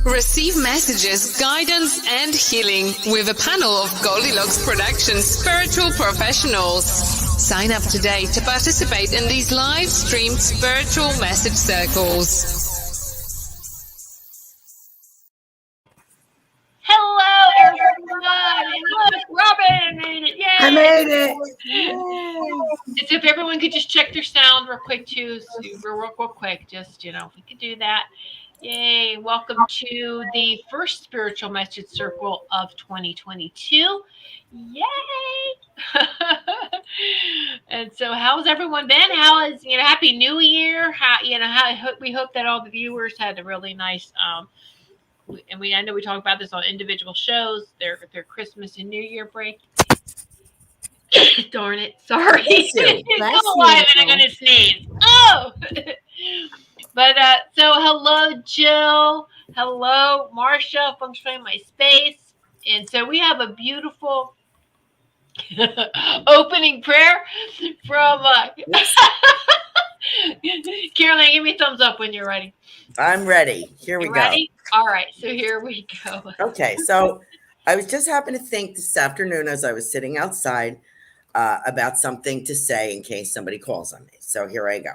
Receive messages, guidance, and healing with a panel of Goldylocks Productions spiritual professionals. Sign up today to participate in these live-streamed spiritual message circles. Hello, everyone! And look, Robin made it! Yay! I made it! Yay. So if everyone could just check their sound real quick, too. Real quick. Just, if we could do that. Yay. Welcome to the first spiritual message circle of 2022. Yay! And so how's everyone been? How is, Happy New Year? We hope that all the viewers had a really nice, and I know we talk about this on individual shows, their Christmas and New Year break. Darn it. Sorry. Come alive and I'm going to sneeze. Oh! But, so hello, Jill. Hello, Marsha, Feng Shui My Space. And so we have a beautiful opening prayer from Caroline, give me a thumbs up when you're ready. I'm ready. Here we go. Ready? All right. So here we go. Okay. So I was just happening to think this afternoon as I was sitting outside about something to say in case somebody calls on me. So here I go.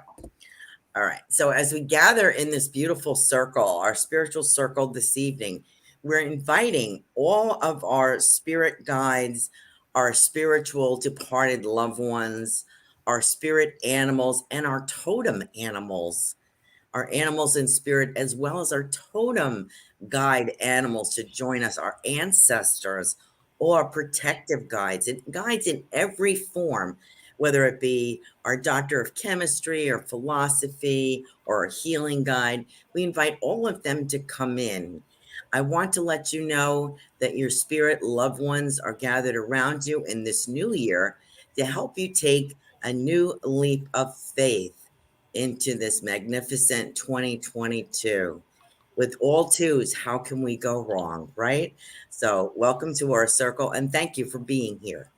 All right. So as we gather in this beautiful circle, our spiritual circle this evening, we're inviting all of our spirit guides, our spiritual departed loved ones, our spirit animals, and our totem animals, our animals in spirit, as well as our totem guide animals to join us, our ancestors, or protective guides, and guides in every form, whether it be our doctor of chemistry or philosophy or a healing guide. We invite all of them to come in. I want to let you know that your spirit loved ones are gathered around you in this new year to help you take a new leap of faith into this magnificent 2022. With all twos, how can we go wrong, right? So welcome to our circle, and thank you for being here.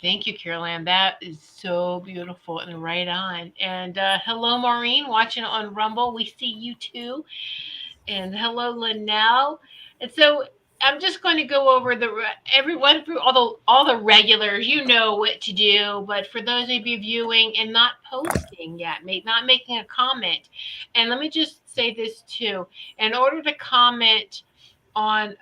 Thank you, Caroline. That is so beautiful and right on. And hello, Maureen, watching on Rumble. We see you too. And hello, Linnell. And so I'm just going to go over everyone through all the regulars. You know what to do. But for those of you viewing and not posting yet, not making a comment, and let me just say this too. In order to comment on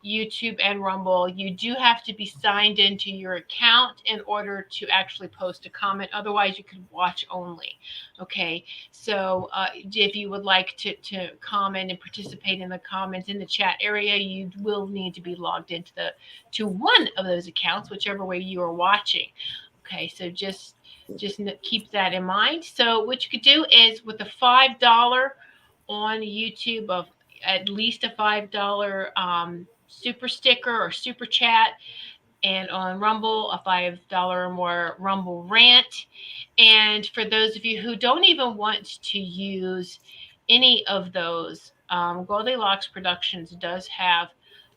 YouTube and Rumble, you do have to be signed into your account in order to actually post a comment. Otherwise, you can watch only. Okay, so if you would like to comment and participate in the comments in the chat area, you will need to be logged into to one of those accounts, whichever way you are watching. Okay, so just keep that in mind. So what you could do is with a $5 on YouTube of at least a $5 super sticker or super chat, and on Rumble a $5 or more Rumble rant. And for those of you who don't even want to use any of those, Goldylocks Productions does have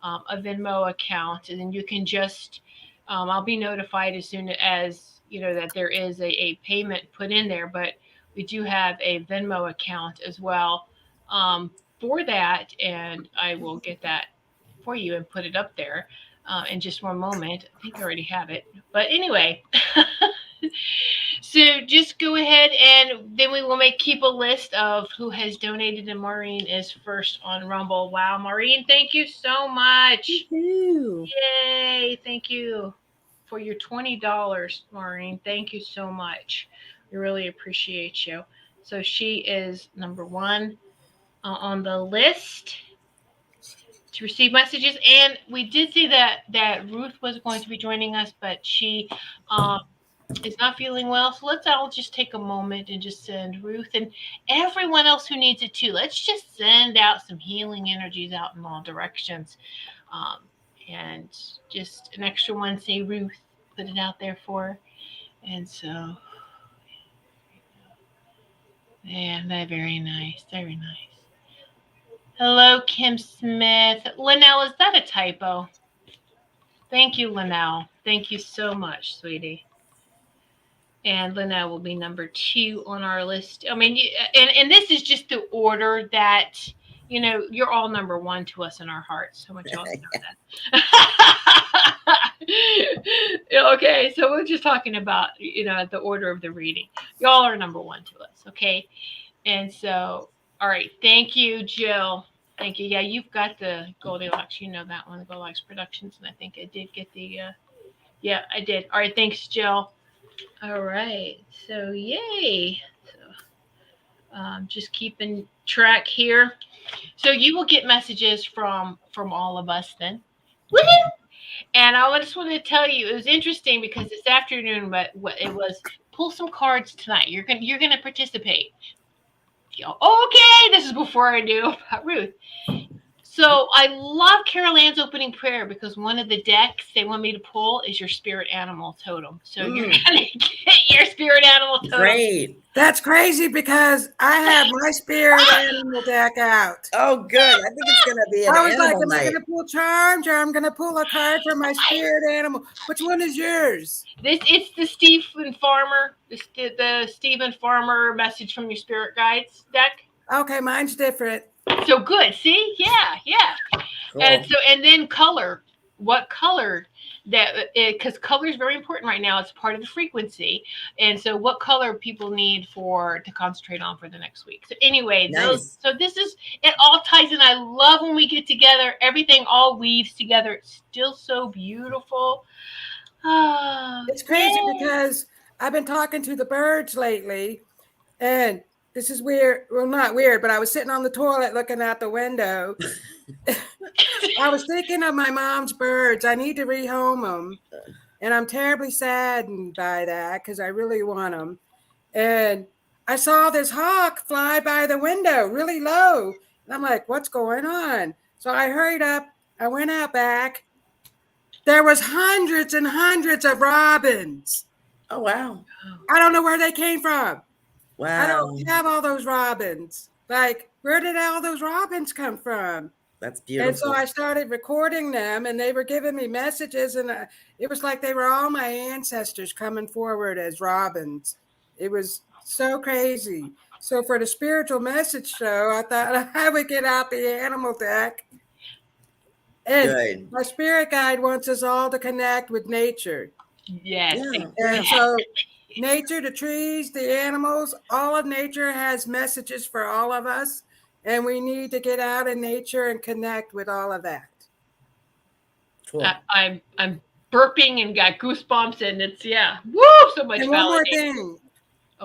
a Venmo account, and then you can just I'll be notified as soon as that there is a payment put in there, but we do have a Venmo account as well for that, and I will get that for you and put it up there in just one moment. I think I already have it, but anyway. So just go ahead, and then we will keep a list of who has donated, and Maureen is first on Rumble. Wow, Maureen, thank you so much. Thank you. Yay, thank you for your $20, Maureen. Thank you so much. We really appreciate you. So she is number one on the list to receive messages. And we did see that Ruth was going to be joining us, but she is not feeling well. So let's all just take a moment and just send Ruth and everyone else who needs it too. Let's just send out some healing energies out in all directions. And just an extra one, say Ruth, put it out there for her. And so, yeah, that's very nice. Very nice. Hello, Kim Smith. Linnell, is that a typo? Thank you, Linnell. Thank you so much, sweetie. And Linnell will be number 2 on our list. I mean, and this is just the order that you're all number one to us in our hearts. So much y'all know that. Okay, so we're just talking about, the order of the reading. Y'all are number one to us, okay? And so, all right, thank you, Jill. Thank you. Yeah, you've got the Goldylocks. You know that one, the Goldylocks Productions, and I think I did get the. Yeah, I did. All right, thanks, Jill. All right, so yay. So, just keeping track here. So you will get messages from all of us then. Woohoo! And I just wanted to tell you, it was interesting because this afternoon, what it was, pull some cards tonight. You're gonna participate. Okay, this is before I knew about Ruth. So I love Carol Ann's opening prayer because one of the decks they want me to pull is your spirit animal totem. So you're gonna get your spirit animal totem. Great. That's crazy because I have my spirit animal deck out. Oh, good. I think it's going to be an I was like, animal am I night. going to pull charms or I'm going to pull a card for my spirit animal? Which one is yours? It's the Stephen Farmer, the Stephen Farmer message from your spirit guides deck. Okay, mine's different. So good. See, yeah. Cool. And then color. What color? Because color is very important right now. It's part of the frequency. And so, what color people need to concentrate on for the next week. So anyway, Nice. So this is it. All ties in. I love when we get together. Everything all weaves together. It's still so beautiful. It's crazy because I've been talking to the birds lately, and this is weird. Well, not weird, but I was sitting on the toilet looking out the window. I was thinking of my mom's birds. I need to rehome them, and I'm terribly saddened by that because I really want them. And I saw this hawk fly by the window really low, and I'm like, "What's going on?" So I hurried up. I went out back. There was hundreds and hundreds of robins. Oh, wow. I don't know where they came from. Wow. I don't have all those robins. Like, where did all those robins come from? That's beautiful. And so I started recording them, and they were giving me messages, and it was like they were all my ancestors coming forward as robins. It was so crazy. So for the spiritual message show, I thought I would get out the animal deck. And Good. my spirit guide wants us all to connect with nature. Yes. Yeah. And so nature, the trees, the animals, all of nature has messages for all of us. And we need to get out in nature and connect with all of that. Cool. I'm burping and got goosebumps, and it's woo, so much. And one more thing.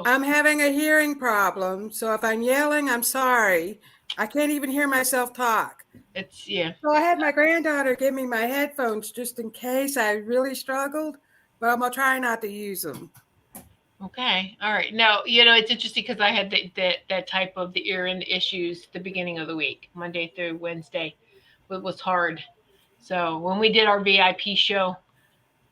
I'm having a hearing problem. So if I'm yelling, I'm sorry. I can't even hear myself talk. It's So I had my granddaughter give me my headphones just in case I really struggled, but I'm gonna try not to use them. Okay. All right. Now, it's interesting because I had that type of the ear end issues the beginning of the week, Monday through Wednesday. It was hard. So when we did our VIP show,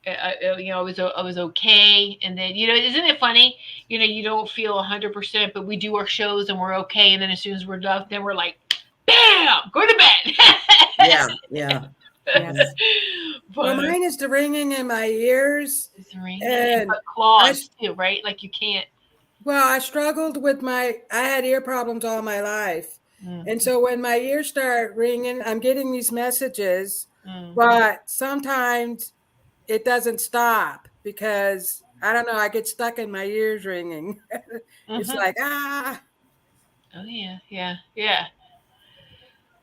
I was okay. And then, isn't it funny? You don't feel 100%, but we do our shows and we're okay. And then as soon as we're done, then we're like, bam, go to bed. Yeah. Yes. Well, mine is the ringing in my ears. It's ringing. And but claws too, right? Like you can't. Well, I struggled with I had ear problems all my life. Mm-hmm. And so when my ears start ringing, I'm getting these messages, but sometimes it doesn't stop because I don't know, I get stuck in my ears ringing. It's like, ah. Oh, yeah.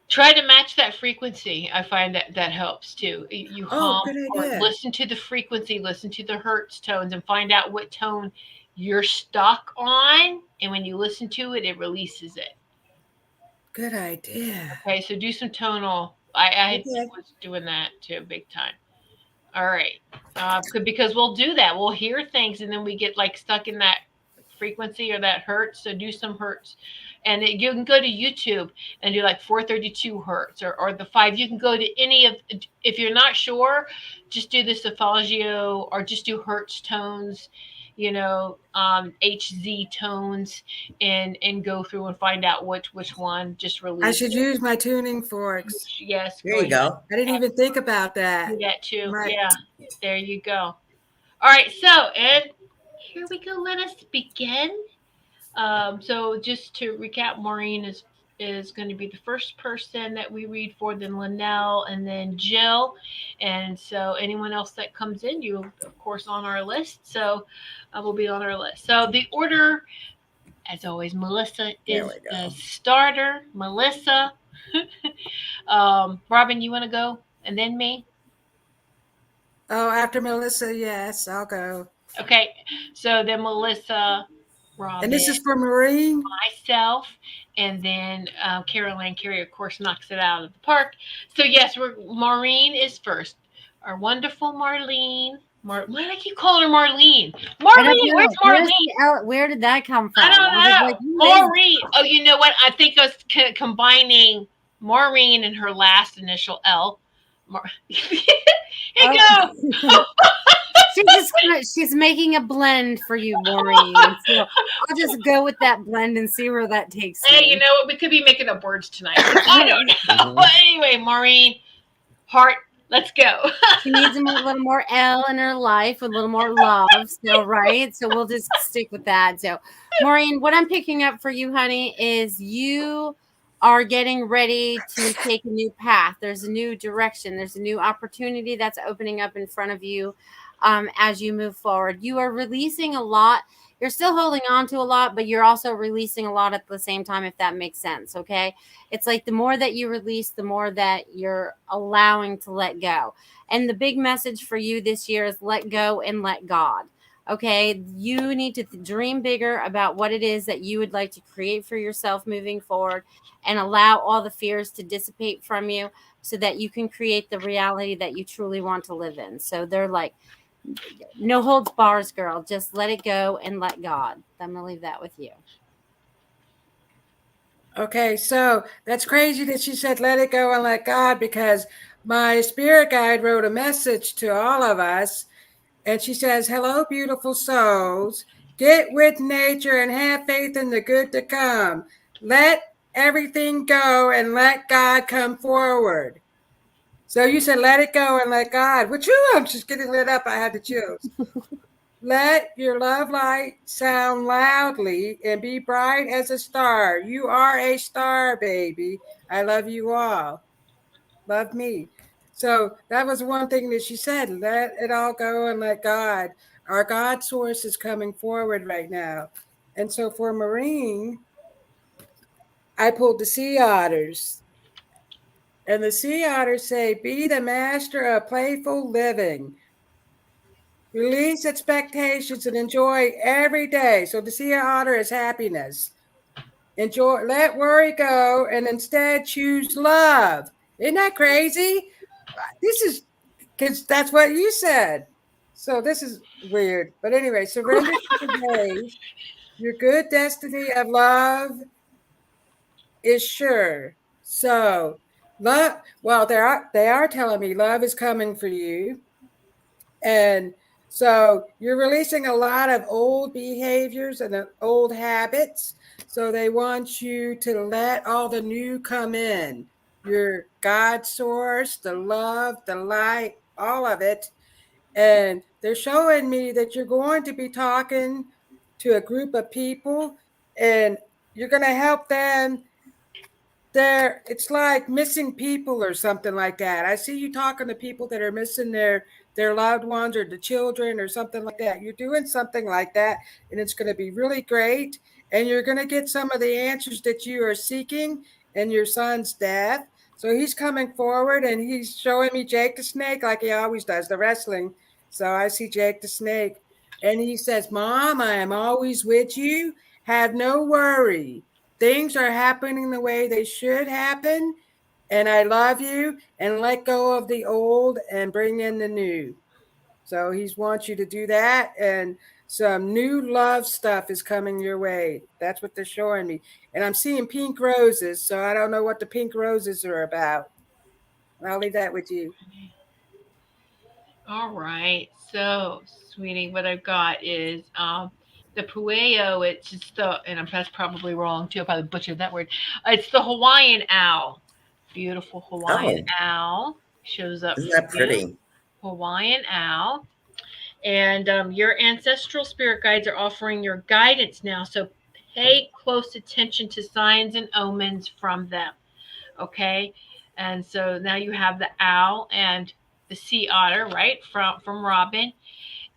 Try to match that frequency. I find that helps too. You hum or listen to the frequency, listen to the hertz tones, and find out what tone you're stuck on. And when you listen to it, it releases it. Good idea. Okay, so do some tonal. I was doing that too, big time. All right, because we'll do that. We'll hear things, and then we get like stuck in that frequency or that hertz. So do some hertz. And you can go to YouTube and do like 432 hertz or the 5. You can go to any of, if you're not sure, just do the Solfeggio or just do hertz tones, HZ tones, and go through and find out which one just release. I should use my tuning forks. Yes. There you go. I didn't even think about that. Do that too. Right. Yeah. There you go. All right. So, and here we go. Let us begin. So just to recap, Maureen is is going to be the first person that we read for, then Linnell, and then Jill. And so anyone else that comes in, you, of course, on our list. So will be on our list. So the order, as always, Melissa There is we go. the starter. Melissa. Robin, you want to go? And then me? Oh, after Melissa, yes, I'll go. Okay. So then Melissa, Robin. And this is for Maureen? Myself, and then Caroline Carey, of course, knocks it out of the park. So yes, Maureen is first. Our wonderful Marlene. Why do I keep calling her Marlene? Marlene, where's Marlene? Where did that come from? I don't know. Like, Maureen. Oh, you know what? I think I was combining Maureen and her last initial L. Here you go. She's making a blend for you, Maureen. So I'll just go with that blend and see where that takes me. Hey, you know what? We could be making up words tonight. I don't know. But anyway, Maureen, heart, let's go. She needs a little more L in her life, a little more love. So, right? So we'll just stick with that. So, Maureen, what I'm picking up for you, honey, is you are getting ready to take a new path. There's a new direction. There's a new opportunity that's opening up in front of you as you move forward. You are releasing a lot. You're still holding on to a lot, but you're also releasing a lot at the same time, if that makes sense. Okay. It's like the more that you release, the more that you're allowing to let go. And the big message for you this year is let go and let God. Okay. You need to dream bigger about what it is that you would like to create for yourself moving forward, and allow all the fears to dissipate from you so that you can create the reality that you truly want to live in. So they're like, no holds bars, girl. Just let it go and let God. I'm going to leave that with you. Okay, so that's crazy that she said let it go and let God, because my spirit guide wrote a message to all of us, and she says, hello, beautiful souls. Get with nature and have faith in the good to come. Let everything go and let God come forward. So you said let it go and let God. Which I'm just getting lit up. I had the chills. Let your love light sound loudly and be bright as a star. You are a star, baby. I love you all. Love me. So that was one thing that she said. Let it all go and let God. Our God source is coming forward right now. And so for Maureen, I pulled the sea otters. And the sea otters say, be the master of playful living. Release expectations and enjoy every day. So the sea otter is happiness. Enjoy, let worry go, and instead choose love. Isn't that crazy? This is because that's what you said. So this is weird. But anyway, surrender to the ways. Your good destiny of love is sure. So love, well, they are telling me love is coming for you. And so you're releasing a lot of old behaviors and old habits. So they want you to let all the new come in. Your God source, the love, the light, all of it. And they're showing me that you're going to be talking to a group of people, and you're going to help them. It's like missing people or something like that. I see you talking to people that are missing their loved ones or the children or something like that. You're doing something like that, and it's going to be really great. And you're going to get some of the answers that you are seeking in your son's death. So he's coming forward, and he's showing me Jake the Snake like he always does, the wrestling. So I see Jake the Snake, and he says, Mom, I am always with you. Have no worry. Things are happening the way they should happen, and I love you, and let go of the old and bring in the new. So he wants you to do that, and some new love stuff is coming your way. That's what they're showing me. And I'm seeing pink roses, so I don't know what the pink roses are about. I'll leave that with you. All right. So, sweetie, what I've got is the pueo. It's just and that's probably wrong too. I probably butchered that word. It's the Hawaiian owl. Beautiful Hawaiian owl shows up. Isn't that pretty? Hawaiian owl. And your ancestral spirit guides are offering your guidance now. So Pay close attention to signs and omens from them. Okay. And so now you have the owl and the sea otter, right? From Robin.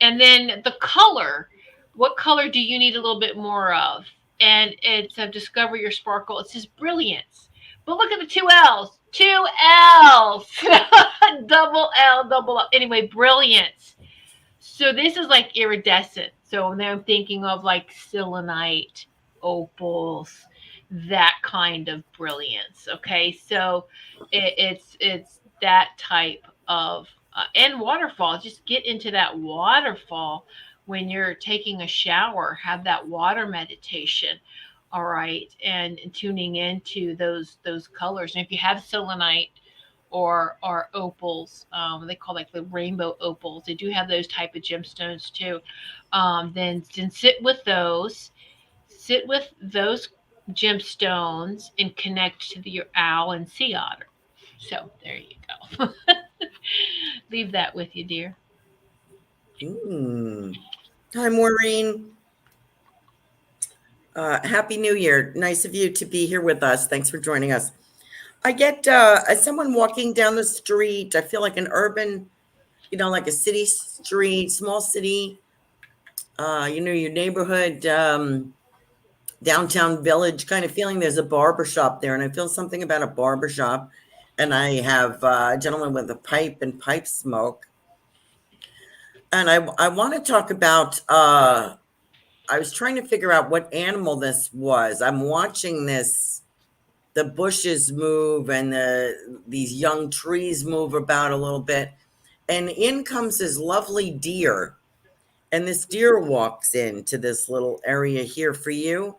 And then the color. What color do you need a little bit more of? And it's discover your sparkle. It says brilliance. But look at the two L's. Two L's. Double L, double L. Anyway, brilliance. So this is like iridescent. So now I'm thinking of like selenite, opals, that kind of brilliance. Okay, so it's that type of and waterfall. Just get into that waterfall when you're taking a shower. Have that water meditation. All right, and tuning into those colors. And if you have selenite or opals. They call like the rainbow opals. They do have those type of gemstones too. Then sit with those. Sit with those gemstones and connect to your owl and sea otter. So there you go. Leave that with you, dear. Hi, Maureen. Happy New Year. Nice of you to be here with us. Thanks for joining us. I get as someone walking down the street, I feel like an urban, like a city street, small city, your neighborhood, downtown village kind of feeling. There's a barber shop there, and I feel something about a barber shop. And I have a gentleman with a pipe and pipe smoke. And I want to talk about, I was trying to figure out what animal this was. I'm watching the bushes move and these young trees move about a little bit. And in comes this lovely deer. And this deer walks into this little area here for you.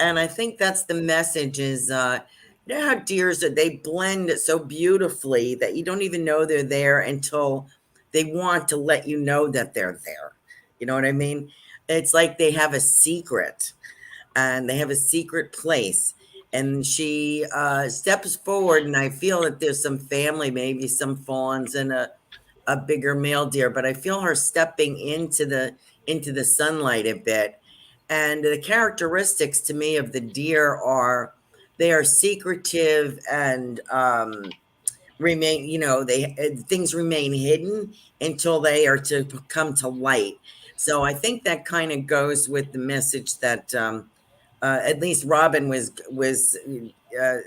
And I think that's the message is, you know how deers they blend so beautifully that you don't even know they're there until they want to let you know that they're there. You know what I mean? It's like they have a secret and they have a secret place. And she steps forward, and I feel that there's some family, maybe some fawns and a bigger male deer, but I feel her stepping into the sunlight a bit. And the characteristics to me of the deer are they are secretive and remain, things remain hidden until they are to come to light. So I think that kind of goes with the message that at least Robin was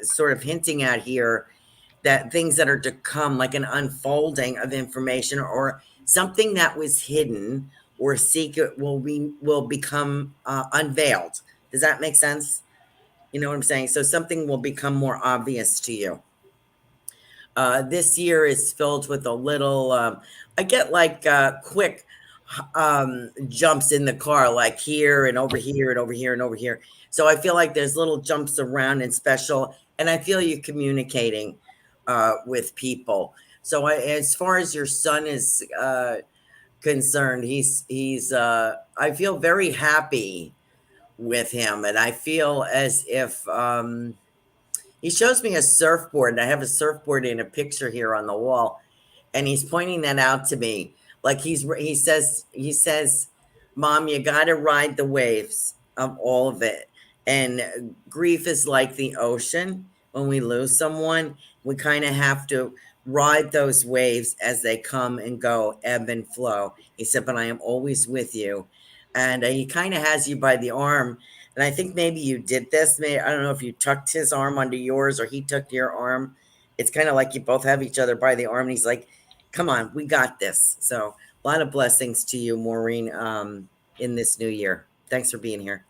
sort of hinting at here, that things that are to come, like an unfolding of information or something that was hidden or secret will become unveiled. Does that make sense? You know what I'm saying? So something will become more obvious to you. This year is filled with a little, I get like quick jumps in the car, like here and over here and over here and over here. So I feel like there's little jumps around and special, and I feel you communicating with people. So as far as your son is concerned, he's I feel very happy with him, and I feel as if he shows me a surfboard, and I have a surfboard in a picture here on the wall, and he's pointing that out to me. Like he says, Mom, you got to ride the waves of all of it. And grief is like the ocean. When we lose someone, we kind of have to ride those waves as they come and go, ebb and flow. He said, but I am always with you. And he kind of has you by the arm. And I think maybe you did this. Maybe, I don't know if you tucked his arm under yours or he tucked your arm. It's kind of like you both have each other by the arm. And he's like, come on, we got this. So a lot of blessings to you, Maureen, in this new year. Thanks for being here.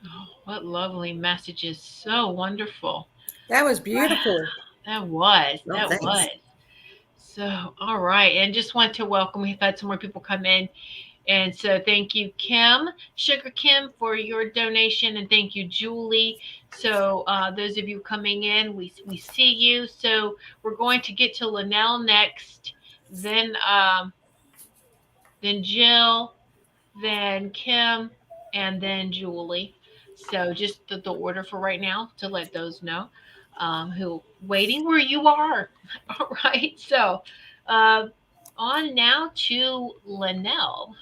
Oh, what lovely messages. So wonderful. That was beautiful. That was. Well, that was. So, all right. And just want to welcome, we've had some more people come in. And so thank you, Kim, Sugar Kim, for your donation. And thank you, Julie. So those of you coming in, we see you. So we're going to get to Linnell next, then Jill, then Kim, and then Julie. So just the order for right now to let those know who waiting where you are. All right. So on now to Linnell.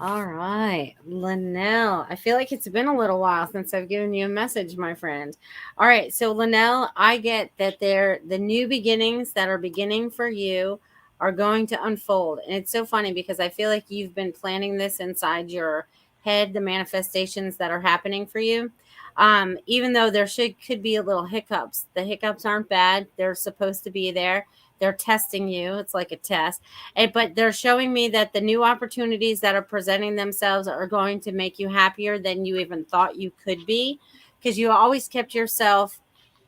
All right, Linnell. I feel like it's been a little while since I've given you a message, my friend. All right, so Linnell, I get that the new beginnings that are beginning for you are going to unfold. And it's so funny because I feel like you've been planning this inside your head, the manifestations that are happening for you. Even though there could be a little hiccups. The hiccups aren't bad. They're supposed to be there. They're testing you. It's like a test. But they're showing me that the new opportunities that are presenting themselves are going to make you happier than you even thought you could be, because you always kept yourself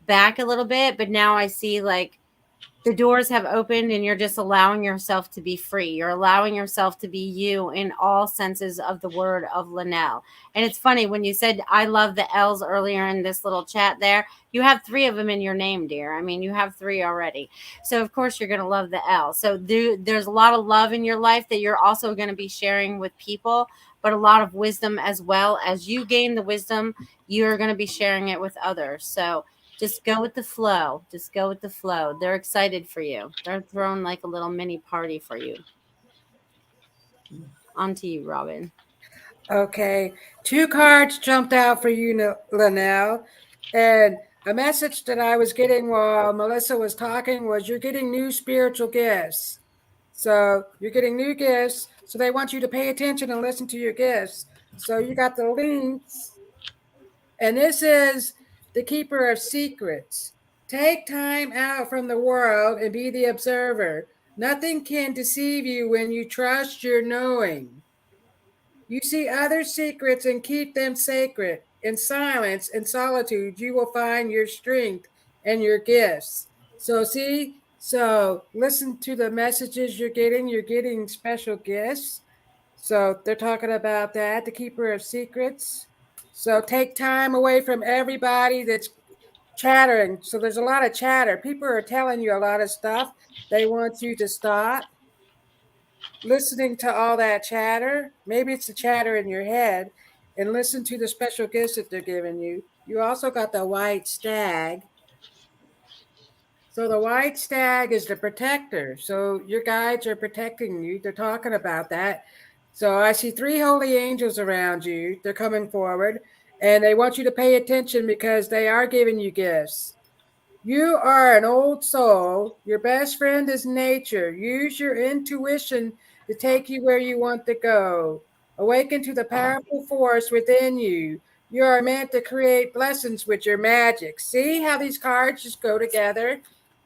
back a little bit. But now I see like the doors have opened and you're just allowing yourself to be free. You're allowing yourself to be you in all senses of the word of Linnell. And it's funny when you said, I love the L's earlier in this little chat there, you have 3 of them in your name, dear. I mean, you have 3 already. So of course you're going to love the L. So there's a lot of love in your life that you're also going to be sharing with people, but a lot of wisdom as well. As you gain the wisdom, you're going to be sharing it with others. So just go with the flow. Just go with the flow. They're excited for you. They're throwing like a little mini party for you. On to you, Robin. Okay. 2 cards jumped out for you, Linnell. And a message that I was getting while Melissa was talking was you're getting new spiritual gifts. So you're getting new gifts. So they want you to pay attention and listen to your gifts. So you got the links. And this is the keeper of secrets. Take time out from the world and be the observer. Nothing can deceive you when you trust your knowing. You see other secrets and keep them sacred. In silence and solitude, you will find your strength and your gifts. So listen to the messages you're getting. You're getting special gifts. So they're talking about that, the keeper of secrets. So take time away from everybody that's chattering. So there's a lot of chatter. People are telling you a lot of stuff. They want you to stop listening to all that chatter. Maybe it's the chatter in your head, and listen to the special gifts that they're giving you. You also got the white stag. So the white stag is the protector. So your guides are protecting you. They're talking about that. So I see 3 holy angels around you. They're coming forward and they want you to pay attention because they are giving you gifts. You are an old soul. Your best friend is nature. Use your intuition to take you where you want to go. Awaken to the powerful force within you. You are meant to create blessings with your magic. See how these cards just go together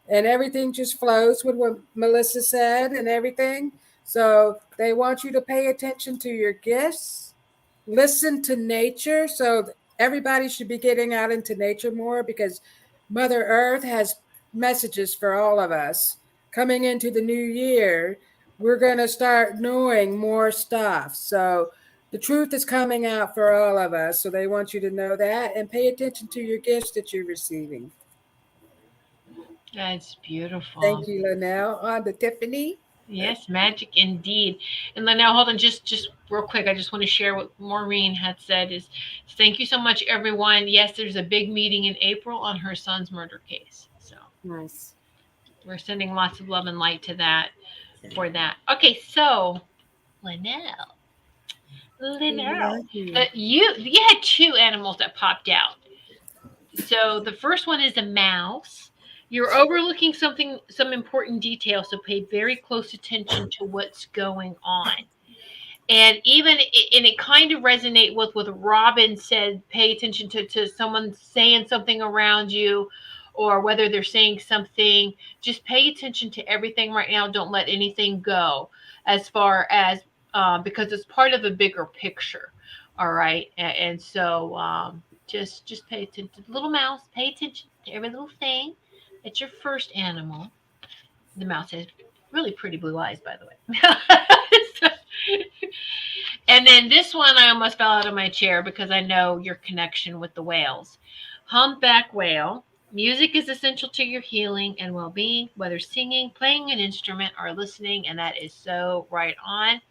and everything just flows with what Melissa said and everything. So they want you to pay attention to your gifts, listen to nature. So everybody should be getting out into nature more because Mother Earth has messages for all of us. Coming into the new year, we're going to start knowing more stuff. So the truth is coming out for all of us. So they want you to know that and pay attention to your gifts that you're receiving. That's beautiful. Thank you, Linnell. On to Tiffany. Yes, magic indeed. And now, hold on, just real quick. I just want to share what Maureen had said is, thank you so much, everyone. Yes, there's a big meeting in April on her son's murder case. So Nice. we're sending lots of love and light to that for that. Okay, so Linnell, you had 2 animals that popped out. So the first one is a mouse. You're overlooking some important details, so pay very close attention to what's going on. And it kind of resonate with what Robin said, pay attention to someone saying something around you, or whether they're saying something. Just pay attention to everything right now. Don't let anything go as far as, because it's part of a bigger picture. All right. And so just pay attention. Little mouse, pay attention to every little thing. It's your first animal. The mouse has really pretty blue eyes, by the way. And then this one, I almost fell out of my chair because I know your connection with the whales. Humpback whale. Music is essential to your healing and well-being, whether singing, playing an instrument, or listening, and that is so right on.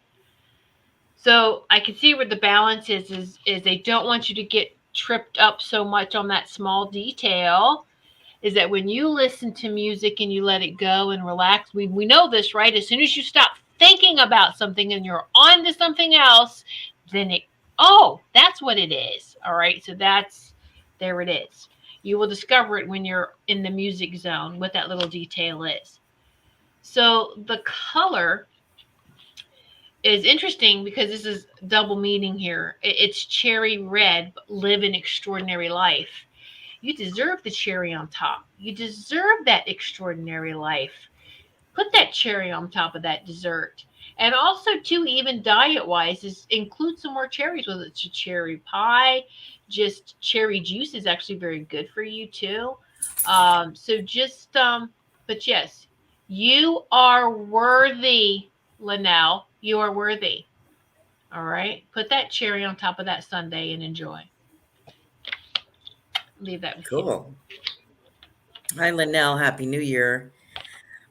So I can see where the balance is they don't want you to get tripped up so much on that small detail. Is that when you listen to music and you let it go and relax, we know this, right? As soon as you stop thinking about something and you're on to something else, then oh, that's what it is. All right. So there it is. You will discover it when you're in the music zone, what that little detail is. So the color is interesting because this is double meaning here. It's cherry red, but live an extraordinary life. You deserve the cherry on top. You deserve that extraordinary life. Put that cherry on top of that dessert. And also, too, even diet wise, is include some more cherries, whether it's a cherry pie, just cherry juice is actually very good for you too. But yes, you are worthy, Linnell. You are worthy. All right. Put that cherry on top of that sundae and enjoy. Leave that with you. Cool. Hi, Linnell. Happy New Year.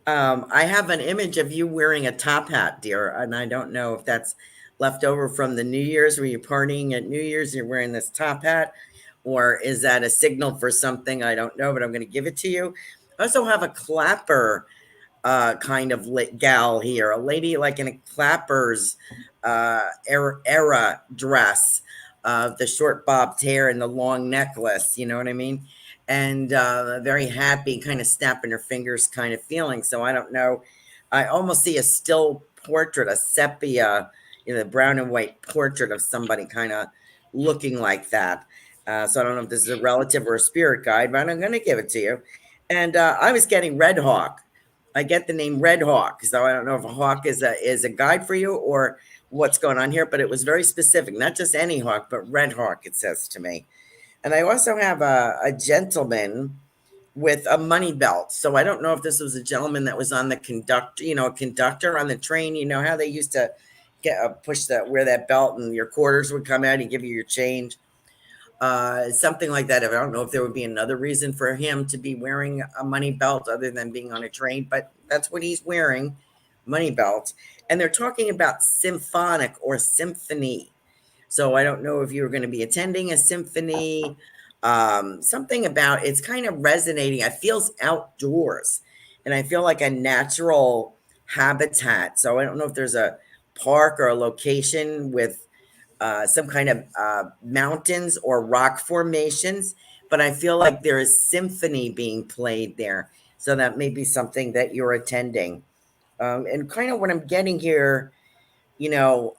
I have an image of you wearing a top hat, dear, and I don't know if that's left over from the New Year's. Were you partying at New Year's? You're wearing this top hat, or is that a signal for something? I don't know, but I'm going to give it to you. I also have a clapper kind of gal here, a lady like in a clapper's era dress, the short bobbed hair and the long necklace. You know what I mean? And very happy, kind of snapping her fingers kind of feeling. So I don't know. I almost see a still portrait, a sepia, the brown and white portrait of somebody kind of looking like that. So I don't know if this is a relative or a spirit guide, but I'm going to give it to you. And I was getting Red Hawk. I get the name Red Hawk. So I don't know if a hawk is a guide for you or what's going on here, but it was very specific, not just any hawk, but Red Hawk, it says to me. And I also have a gentleman with a money belt. So I don't know if this was a gentleman that was on the conductor, a conductor on the train. You know how they used to get wear that belt and your quarters would come out and give you your change. Something like that. I don't know if there would be another reason for him to be wearing a money belt other than being on a train, but that's what he's wearing, money belt. And they're talking about symphonic or symphony. So I don't know if you're going to be attending a symphony, something about it's kind of resonating. It feels outdoors and I feel like a natural habitat. So I don't know if there's a park or a location with some kind of mountains or rock formations, but I feel like there is symphony being played there. So that may be something that you're attending. And kind of what I'm getting here, what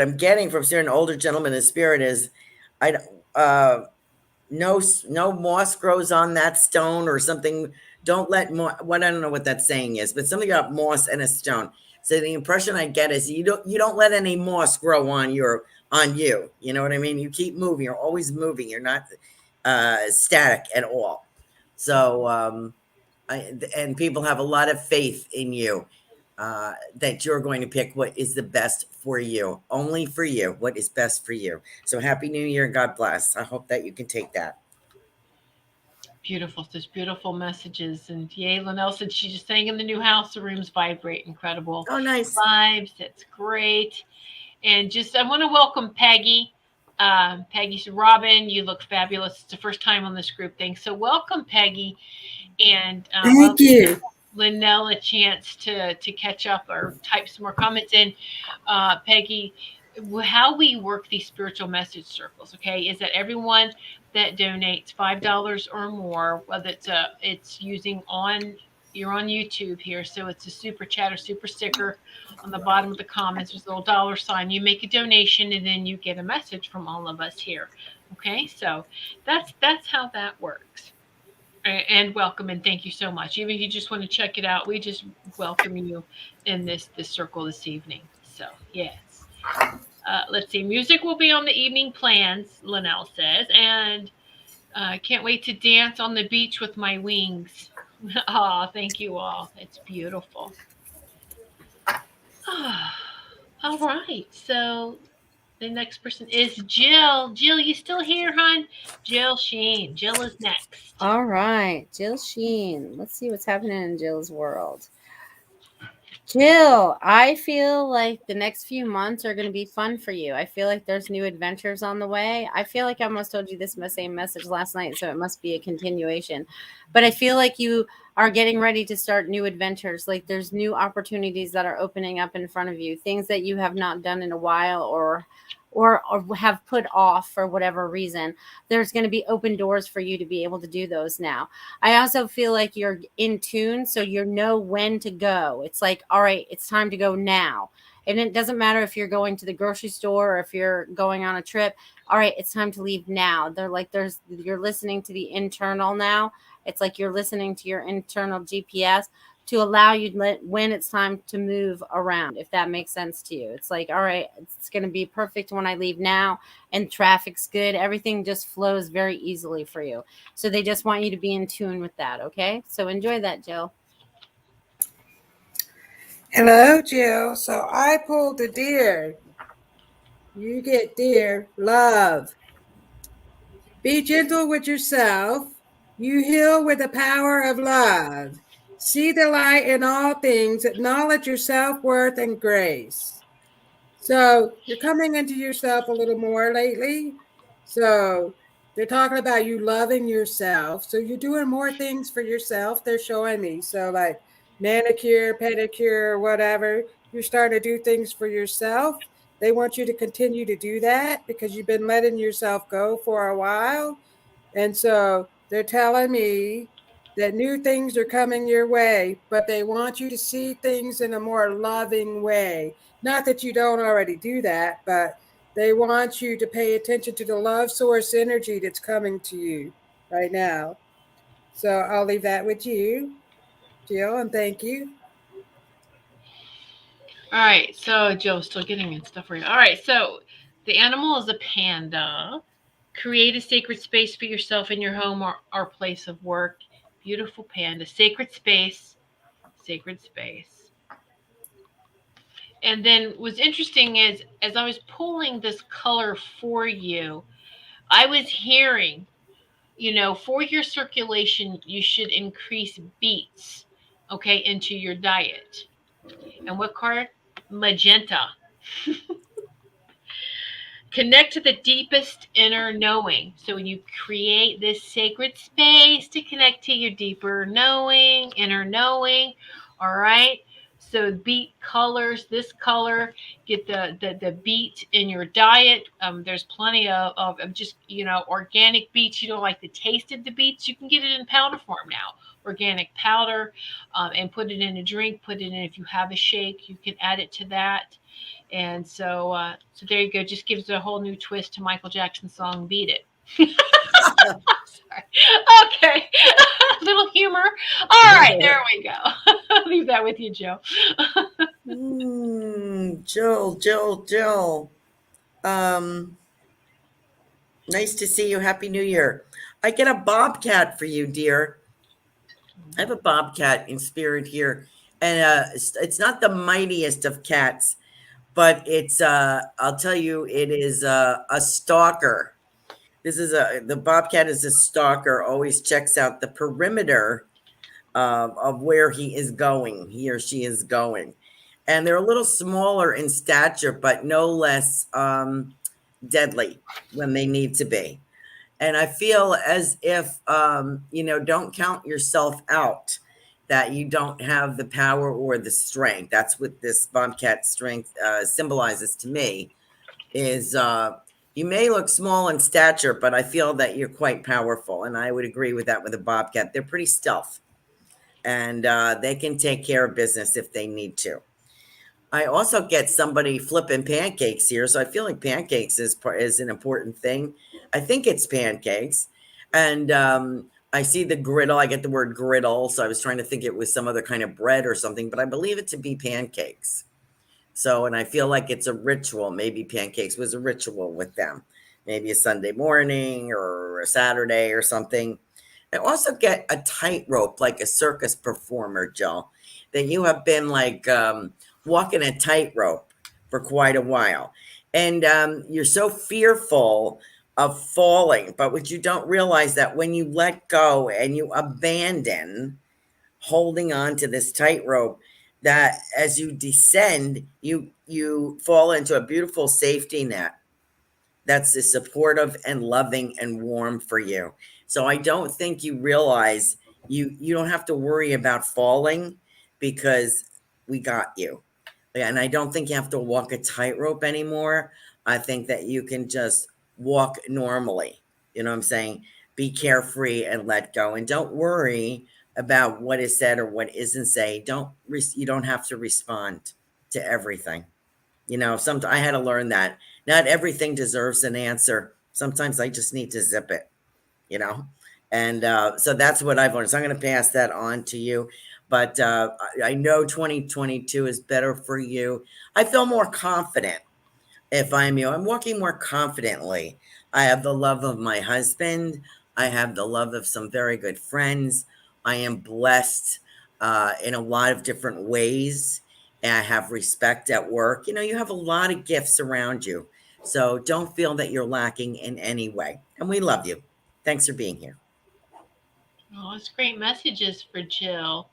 I'm getting from seeing an older gentleman in spirit is no moss grows on that stone or something. Don't let what I don't know what that saying is, but something about moss and a stone. So the impression I get is you don't let any moss grow on you. You know what I mean? You keep moving. You're always moving. You're not static at all. So and people have a lot of faith in you. That you're going to pick what is the best for you, only for you, what is best for you. So happy New Year and God bless. I hope that you can take that. Beautiful. Such beautiful messages. And yay, Linnell said she just sang in the new house. The rooms vibrate. Incredible. Oh, nice. Vibes. That's great. And I want to welcome Peggy. Peggy said, Robin, you look fabulous. It's the first time on this group thing. So welcome, Peggy. And thank you. Linnell a chance to catch up or type some more comments in. Peggy, how we work these spiritual message circles, okay, is that everyone that donates $5 or more, whether it's using you're on YouTube here, so it's a super chat or super sticker on the bottom of the comments, there's a little dollar sign. You make a donation and then you get a message from all of us here. Okay, so that's how that works. And welcome and thank you so much. Even if you just want to check it out, we just welcome you in this circle this evening. So yes. Let's see. Music will be on the evening plans, Linnell says, and can't wait to dance on the beach with my wings. Oh, thank you all. It's beautiful. All right. So the next person is Jill. Jill, you still here, hon? Jill Sheen. Jill is next. All right. Jill Sheen. Let's see what's happening in Jill's world. Jill, I feel like the next few months are going to be fun for you. I feel like there's new adventures on the way. I feel like I almost told you this same message last night, so it must be a continuation. But I feel like you are getting ready to start new adventures. Like there's new opportunities that are opening up in front of you, things that you have not done in a while or have put off for whatever reason. There's going to be open doors for you to be able to do those now. I also feel like you're in tune, so you know when to go. It's like, all right, it's time to go now. And it doesn't matter if you're going to the grocery store or if you're going on a trip. All right, it's time to leave now. They're like, you're listening to the internal now. It's like you're listening to your internal GPS to allow you when it's time to move around, if that makes sense to you. It's like, all right, it's going to be perfect when I leave now, and traffic's good. Everything just flows very easily for you. So they just want you to be in tune with that. Okay. So enjoy that, Jill. Hello, Jill. So I pulled the deer. You get deer, love. Be gentle with yourself. You heal with the power of love. See the light in all things. Acknowledge your self-worth and grace. So you're coming into yourself a little more lately. So they're talking about you loving yourself. So you're doing more things for yourself. They're showing me. So like manicure, pedicure, whatever. You're starting to do things for yourself. They want you to continue to do that because you've been letting yourself go for a while. And so they're telling me that new things are coming your way, but they want you to see things in a more loving way. Not that you don't already do that, but they want you to pay attention to the love source energy that's coming to you right now. So I'll leave that with you, Jill, and thank you. All right, so Joe's still getting in stuff for you. All right, so the animal is a panda. Create a sacred space for yourself in your home or place of work. Beautiful panda, sacred space, sacred space. And then what's interesting is as I was pulling this color for you, I was hearing, for your circulation, you should increase beets, okay, into your diet. And what card? Magenta. Connect to the deepest inner knowing. So when you create this sacred space to connect to your deeper knowing, inner knowing, all right? So beet colors, this color, get the beet in your diet. There's plenty of just, organic beets. You don't like the taste of the beets, you can get it in powder form now. Organic powder, and put it in a drink, put it in, if you have a shake, you can add it to that. And so there you go. Just gives it a whole new twist to Michael Jackson's song "Beat It." Sorry. Okay, little humor. All right, there we go. I'll leave that with you, Joe. Jill. Nice to see you. Happy New Year. I get a bobcat for you, dear. I have a bobcat in spirit here, and it's not the mightiest of cats, but it's I'll tell you, it is a stalker. The bobcat is a stalker. Always checks out the perimeter of where he or she is going, and they're a little smaller in stature, but no less deadly when they need to be. And I feel as if don't count yourself out, that you don't have the power or the strength. That's what this bobcat strength symbolizes to me, is you may look small in stature, but I feel that you're quite powerful. And I would agree with that with a bobcat. They're pretty stealth, and they can take care of business if they need to. I also get somebody flipping pancakes here, so I feel like pancakes is an important thing. I think it's pancakes, and I see the griddle. I get the word griddle, so I was trying to think it was some other kind of bread or something, but I believe it to be pancakes. So, and I feel like it's a ritual. Maybe pancakes was a ritual with them, maybe a Sunday morning or a Saturday or something. I also get a tightrope, like a circus performer, Jill, that you have been like walking a tightrope for quite a while. And you're so fearful of falling. But what you don't realize, that when you let go and you abandon holding on to this tightrope, that as you descend, you fall into a beautiful safety net that's supportive and loving and warm for you. So I don't think you realize you don't have to worry about falling because we got you. And I don't think you have to walk a tightrope anymore. I think that you can just walk normally. You know what I'm saying? Be carefree and let go, and don't worry about what is said or what isn't said. You don't have to respond to everything. You know, I had to learn that not everything deserves an answer. Sometimes I just need to zip it, you know? And so that's what I've learned. So I'm going to pass that on to you. But I know 2022 is better for you. I feel more confident if I'm you. I'm walking more confidently. I have the love of my husband. I have the love of some very good friends. I am blessed in a lot of different ways. And I have respect at work. You know, you have a lot of gifts around you. So don't feel that you're lacking in any way. And we love you. Thanks for being here. Oh, it's great messages for Jill.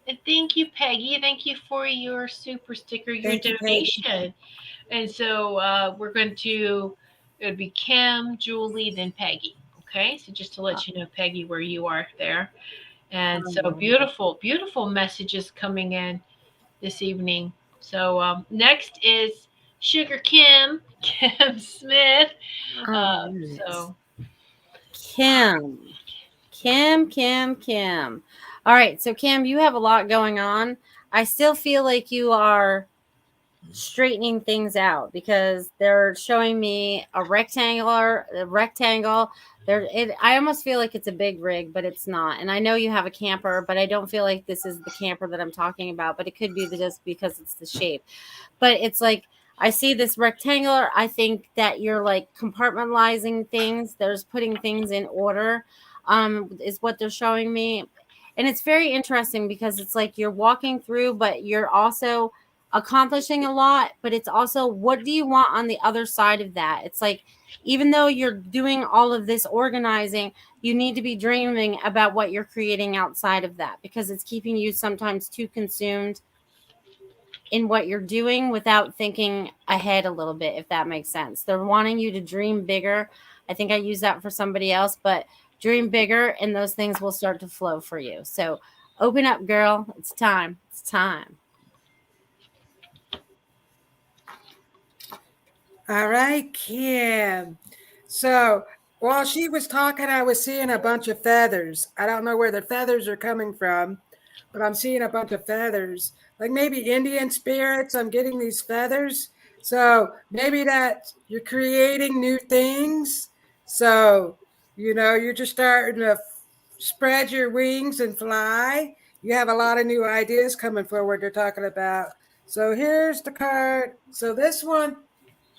And thank you, Peggy. Thank you for your super sticker, your Thank you, Peggy. donation. And so we're going to, it would be Kim, Julie, then Peggy. Okay. So just to let you know, Peggy, where you are there. And so beautiful, beautiful messages coming in this evening. So next is Sugar Kim, Kim Smith. So Kim. All right. So, Kim, you have a lot going on. I still feel like you are straightening things out because they're showing me a rectangle. I almost feel like it's a big rig, but it's not. And I know you have a camper, but I don't feel like this is the camper that I'm talking about. But it could be just because it's the shape. But it's like, I see this rectangular. I think that you're like compartmentalizing things. There's putting things in order, is what they're showing me. And it's very interesting because it's like you're walking through, but you're also accomplishing a lot. But it's also, what do you want on the other side of that? It's like, even though you're doing all of this organizing, you need to be dreaming about what you're creating outside of that, because it's keeping you sometimes too consumed in what you're doing without thinking ahead a little bit, if that makes sense. They're wanting you to dream bigger. I think I use that for somebody else, but dream bigger and those things will start to flow for you. So open up, girl. It's time. It's time. All right, Kim. So while she was talking, I was seeing a bunch of feathers. I don't know where the feathers are coming from, but I'm seeing a bunch of feathers, like maybe Indian spirits. I'm getting these feathers. So maybe that you're creating new things. So, you're just starting to spread your wings and fly. You have a lot of new ideas coming forward. They're talking about. So here's the card. So this one,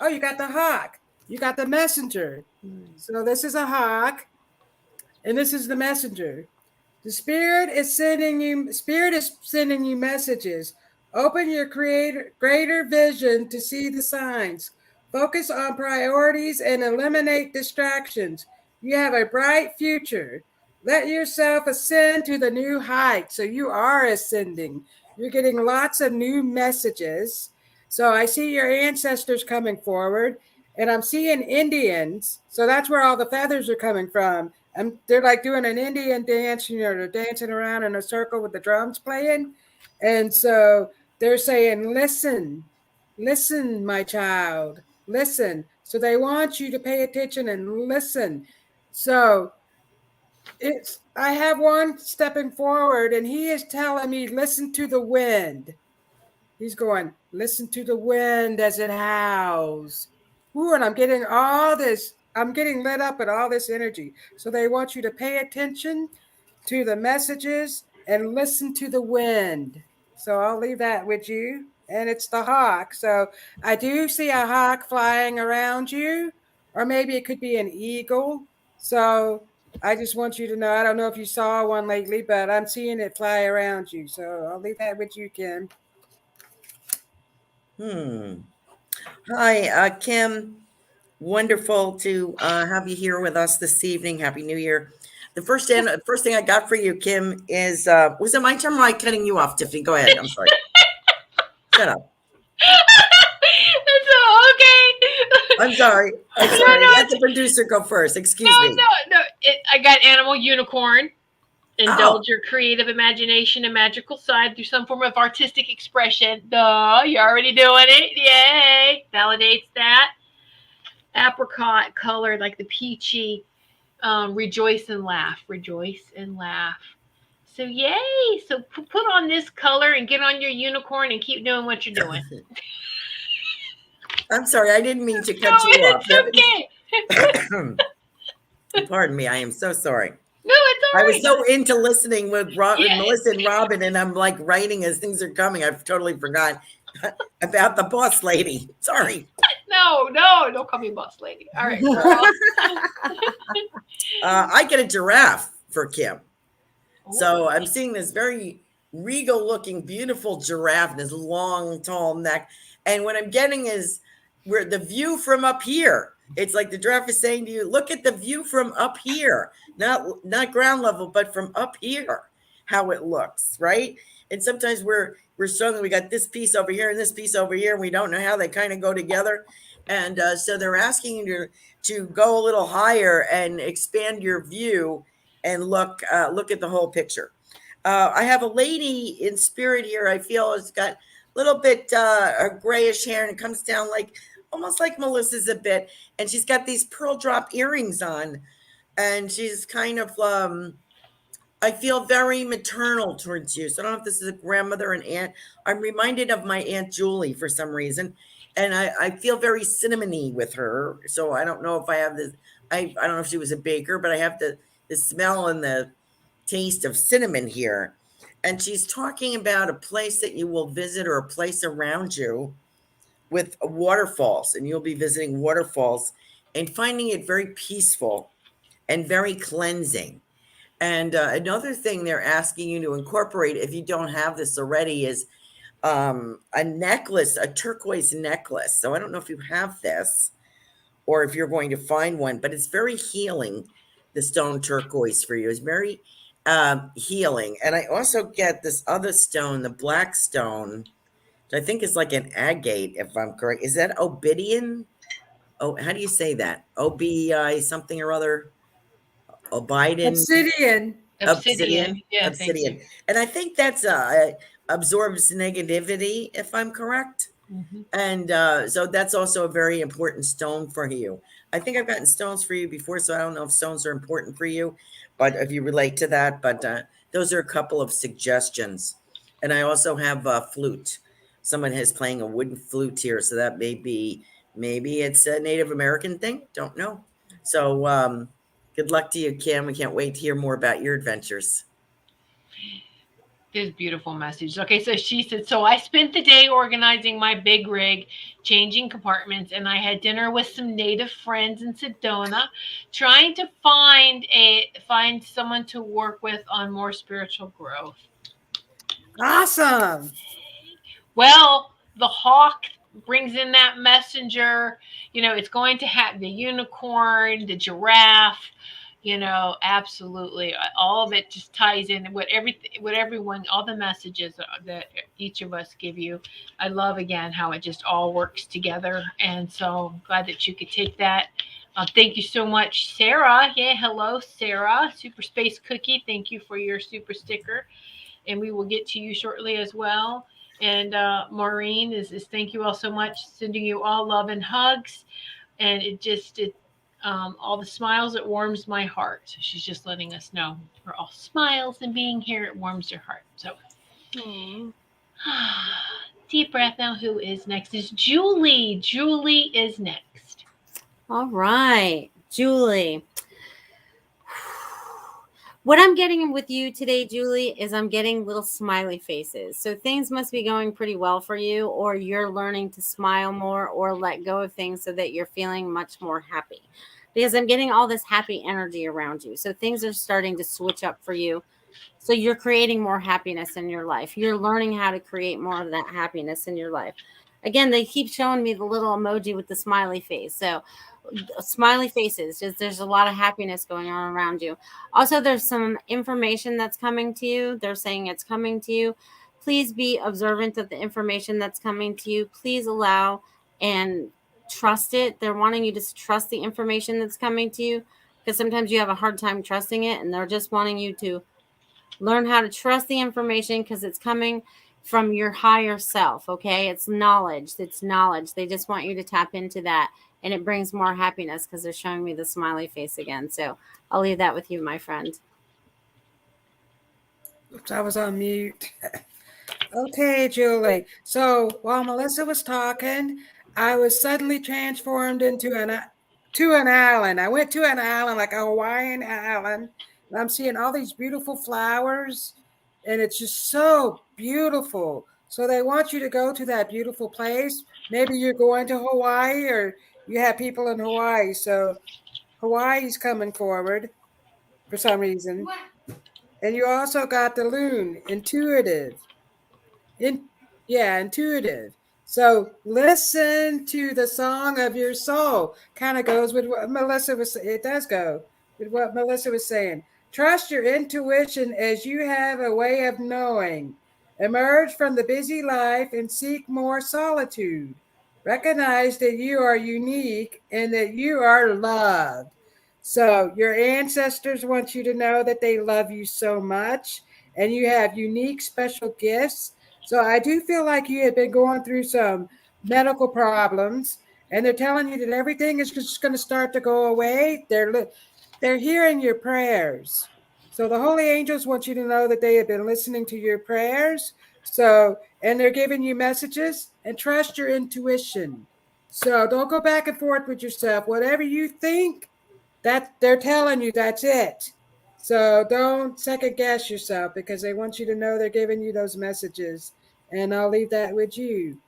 oh, you got the hawk. You got the messenger. So this is a hawk, and this is the messenger. The spirit is sending you messages. Open your greater vision to see the signs. Focus on priorities and eliminate distractions. You have a bright future. Let yourself ascend to the new heights. So you are ascending. You're getting lots of new messages. So I see your ancestors coming forward, and I'm seeing Indians. So that's where all the feathers are coming from. And they're like doing an Indian dance, they're dancing around in a circle with the drums playing. And so they're saying, listen, my child, listen. So they want you to pay attention and listen. So I have one stepping forward, and he is telling me, listen to the wind. He's going, listen to the wind as it howls. Ooh, and I'm getting all this. I'm getting lit up with all this energy. So they want you to pay attention to the messages and listen to the wind. So I'll leave that with you. And it's the hawk. So I do see a hawk flying around you, or maybe it could be an eagle. So I just want you to know, I don't know if you saw one lately, but I'm seeing it fly around you. So I'll leave that with you, Kim. Hi, Kim. Wonderful to have you here with us this evening. Happy New Year. The first thing I got for you, Kim, is was it my turn? Or am I cutting you off, Tiffany? Go ahead. I'm sorry. Shut up. Okay. I'm sorry. I'm No, sorry. no, Let the producer go first. Excuse me. No. I got animal unicorn. Oh, Indulge your creative imagination and magical side through some form of artistic expression. Duh, you're already doing it. Yay. Validates that. Apricot color, like the peachy. Rejoice and laugh. Rejoice and laugh. So yay. So put on this color and get on your unicorn and keep doing what you're doing. I'm sorry. I didn't mean to No, cut you off. it's okay. Pardon me. I am so sorry. No, it's all I right. was so into listening with Yeah. Melissa and Robin, and I'm like writing as things are coming. I've totally forgot about the boss lady. Sorry. No, don't call me boss lady. All right, girl. I get a giraffe for Kim. Oh. So I'm seeing this very regal looking, beautiful giraffe and his long, tall neck. And what I'm getting is where the view from up here. It's like the giraffe is saying to you, look at the view from up here, not ground level, but from up here, how it looks, right? And sometimes we're struggling. We got this piece over here and this piece over here, and we don't know how they kind of go together. And so they're asking you to go a little higher and expand your view and look at the whole picture. I have a lady in spirit here. I feel has got a little bit grayish hair, and it comes down like almost like Melissa's a bit. And she's got these pearl drop earrings on, and she's kind of I feel very maternal towards you. So I don't know if this is a grandmother and aunt. I'm reminded of my Aunt Julie for some reason. And I feel very cinnamony with her. So I don't know if I have this. I don't know if she was a baker, but I have the smell and the taste of cinnamon here. And she's talking about a place that you will visit or a place around you with waterfalls. And you'll be visiting waterfalls and finding it very peaceful and very cleansing. And another thing they're asking you to incorporate, if you don't have this already, is a necklace, a turquoise necklace. So I don't know if you have this or if you're going to find one, but it's very healing. The stone turquoise for you is very healing. And I also get this other stone, the black stone, which I think is like an agate, if I'm correct. Is that obsidian? Oh, how do you say that? OBI something or other? Obsidian. Obsidian. Yeah, Obsidian. thank you. And I think that's absorbs negativity, if I'm correct. Mm-hmm. And so that's also a very important stone for you. I think I've gotten stones for you before, so I don't know if stones are important for you, but if you relate to that. But those are a couple of suggestions. And I also have a flute. Someone is playing a wooden flute here, so that maybe it's a Native American thing. Don't know. So good luck to you, Kim. We can't wait to hear more about your adventures. This beautiful message. Okay, so she said, so I spent the day organizing my big rig, changing compartments, and I had dinner with some native friends in Sedona, trying to find someone to work with on more spiritual growth. Awesome. Well, the hawk brings in that messenger. It's going to have the unicorn, the giraffe. Absolutely. All of it just ties in what everyone, all the messages that each of us give you. I love again how it just all works together. And so I'm glad that you could take that. Thank you so much, Sarah. Yeah, hello, Sarah. Super Space Cookie. Thank you for your super sticker. And we will get to you shortly as well. And Maureen is thank you all so much. Sending you all love and hugs. And all the smiles, it warms my heart. So she's just letting us know we're all smiles, and being here, it warms your heart. So deep breath now. Who is next? Is Julie. Julie is next. All right, Julie. What I'm getting with you today, Julie, is I'm getting little smiley faces. So things must be going pretty well for you, or you're learning to smile more or let go of things so that you're feeling much more happy. Because I'm getting all this happy energy around you. So things are starting to switch up for you. So you're creating more happiness in your life. You're learning how to create more of that happiness in your life. Again, they keep showing me the little emoji with the smiley face. So smiley faces, just there's a lot of happiness going on around you. Also, there's some information that's coming to you. They're saying it's coming to you please be observant of the information that's coming to you. Please allow and trust it. They're wanting you to trust the information that's coming to you, because sometimes you have a hard time trusting it, and they're just wanting you to learn how to trust the information because it's coming from your higher self. Okay, it's knowledge. They just want you to tap into that, and it brings more happiness because they're showing me the smiley face again. So I'll leave that with you, my friend. Oops, I was on mute. Okay, Julie. So while Melissa was talking, I was suddenly transformed into an island. I went to an island, like a Hawaiian island, and I'm seeing all these beautiful flowers, and it's just so beautiful. So they want you to go to that beautiful place. Maybe you're going to Hawaii, or you have people in Hawaii. So Hawaii's coming forward for some reason. And you also got the loon, intuitive. In, yeah, intuitive. So listen to the song of your soul. Kind of goes with what Melissa was. It does go with what Melissa was saying. Trust your intuition as you have a way of knowing. Emerge from the busy life and seek more solitude. Recognize that you are unique and that you are loved. So your ancestors want you to know that they love you so much, and you have unique special gifts. So I do feel like you had been going through some medical problems, and they're telling you that everything is just going to start to go away. They're hearing your prayers. So the holy angels want you to know that they have been listening to your prayers. So, and they're giving you messages, and trust your intuition. So don't go back and forth with yourself. Whatever you think, that they're telling you, that's it. So don't second guess yourself, because they want you to know they're giving you those messages. And I'll leave that with you.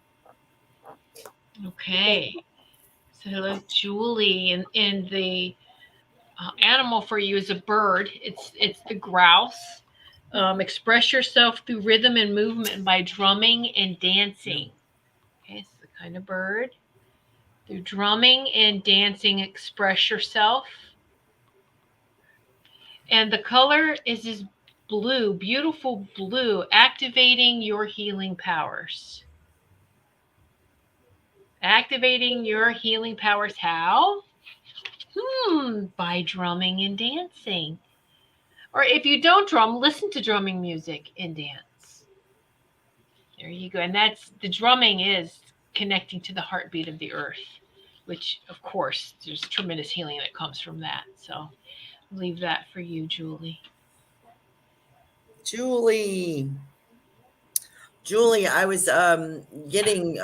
Okay. So hello, Julie, and the animal for you is a bird. It's the grouse. Express yourself through rhythm and movement by drumming and dancing. Okay, it's the kind of bird. Through drumming and dancing, express yourself. And the color is blue, beautiful blue, activating your healing powers. Activating your healing powers how? By drumming and dancing. Or if you don't drum, listen to drumming music and dance. There you go. And that's the drumming is connecting to the heartbeat of the earth, which of course there's tremendous healing that comes from that. So I'll leave that for you, Julie. Julie, I was getting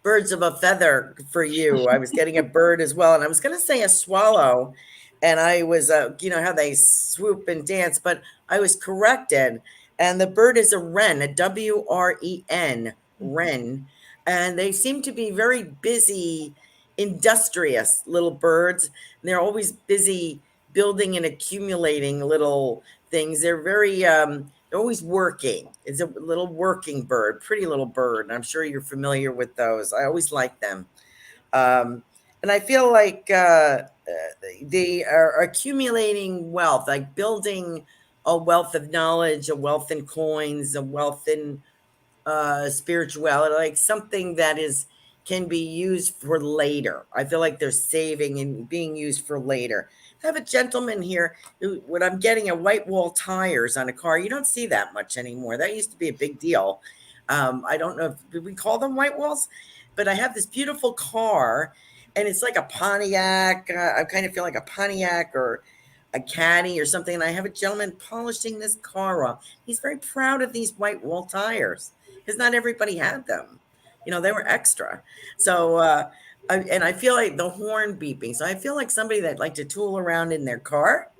birds of a feather for you. I was getting a bird as well, and I was going to say a swallow, and I was, you know how they swoop and dance, but I was corrected, and the bird is a wren, a WREN, wren, and they seem to be very busy, industrious little birds. And they're always busy building and accumulating little things. They're very they're always working. It's a little working bird, pretty little bird. And I'm sure you're familiar with those. I always like them. And I feel like they are accumulating wealth, like building a wealth of knowledge, a wealth in coins, a wealth in spirituality, like something that can be used for later. I feel like they're saving and being used for later. I have a gentleman here when I'm getting a white wall tires on a car. You don't see that much anymore. That used to be a big deal. I don't know if we call them white walls, but I have this beautiful car, and it's like a Pontiac. I kind of feel like a Pontiac or a Caddy or something. And I have a gentleman polishing this car off. He's very proud of these white wall tires because not everybody had them. You know, they were extra. So, and I feel like the horn beeping. So I feel like somebody that like to tool around in their car.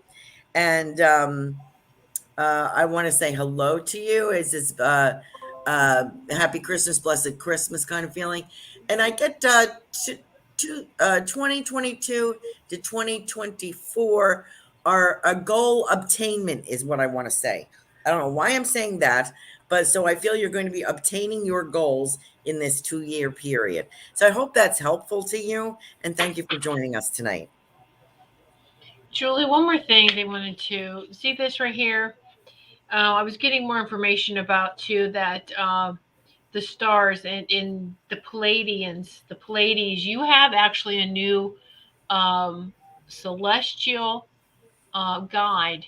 And I want to say hello to you. Is this happy Christmas, blessed Christmas kind of feeling? And I get 2022 to 2024 are a goal obtainment is what I want to say. I don't know why I'm saying that, but so I feel you're going to be obtaining your goals in this 2-year period. So I hope that's helpful to you. And thank you for joining us tonight. Julie, one more thing they wanted to see this right here. I was getting more information about too that the stars and in the Palladians, the Pleiades, you have actually a new um, celestial guide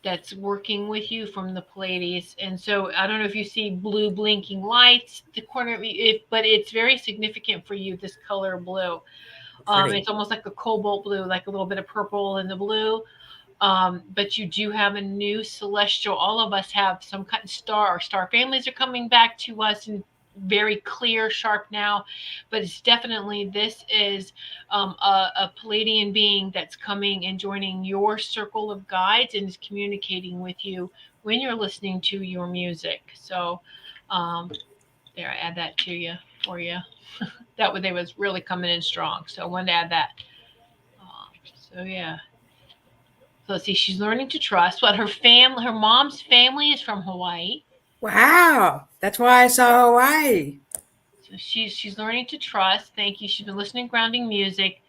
that's working with you from the Pleiades. And so I don't know if you see blue blinking lights, the corner of it, but it's very significant for you, this color blue. Pretty. It's almost like a cobalt blue, like a little bit of purple in the blue. But you do have a new celestial. All of us have some kind of star. Our star families are coming back to us and very clear, sharp now. But it's definitely this is a Palladian being that's coming and joining your circle of guides and is communicating with you when you're listening to your music. So um, there, I add that to you for you. That way they was really coming in strong. So I wanted to add that. So yeah. So let's see, she's learning to trust. What her mom's family is from Hawaii. Wow. That's why I saw Hawaii. So she's learning to trust. Thank you. She's been listening to grounding music.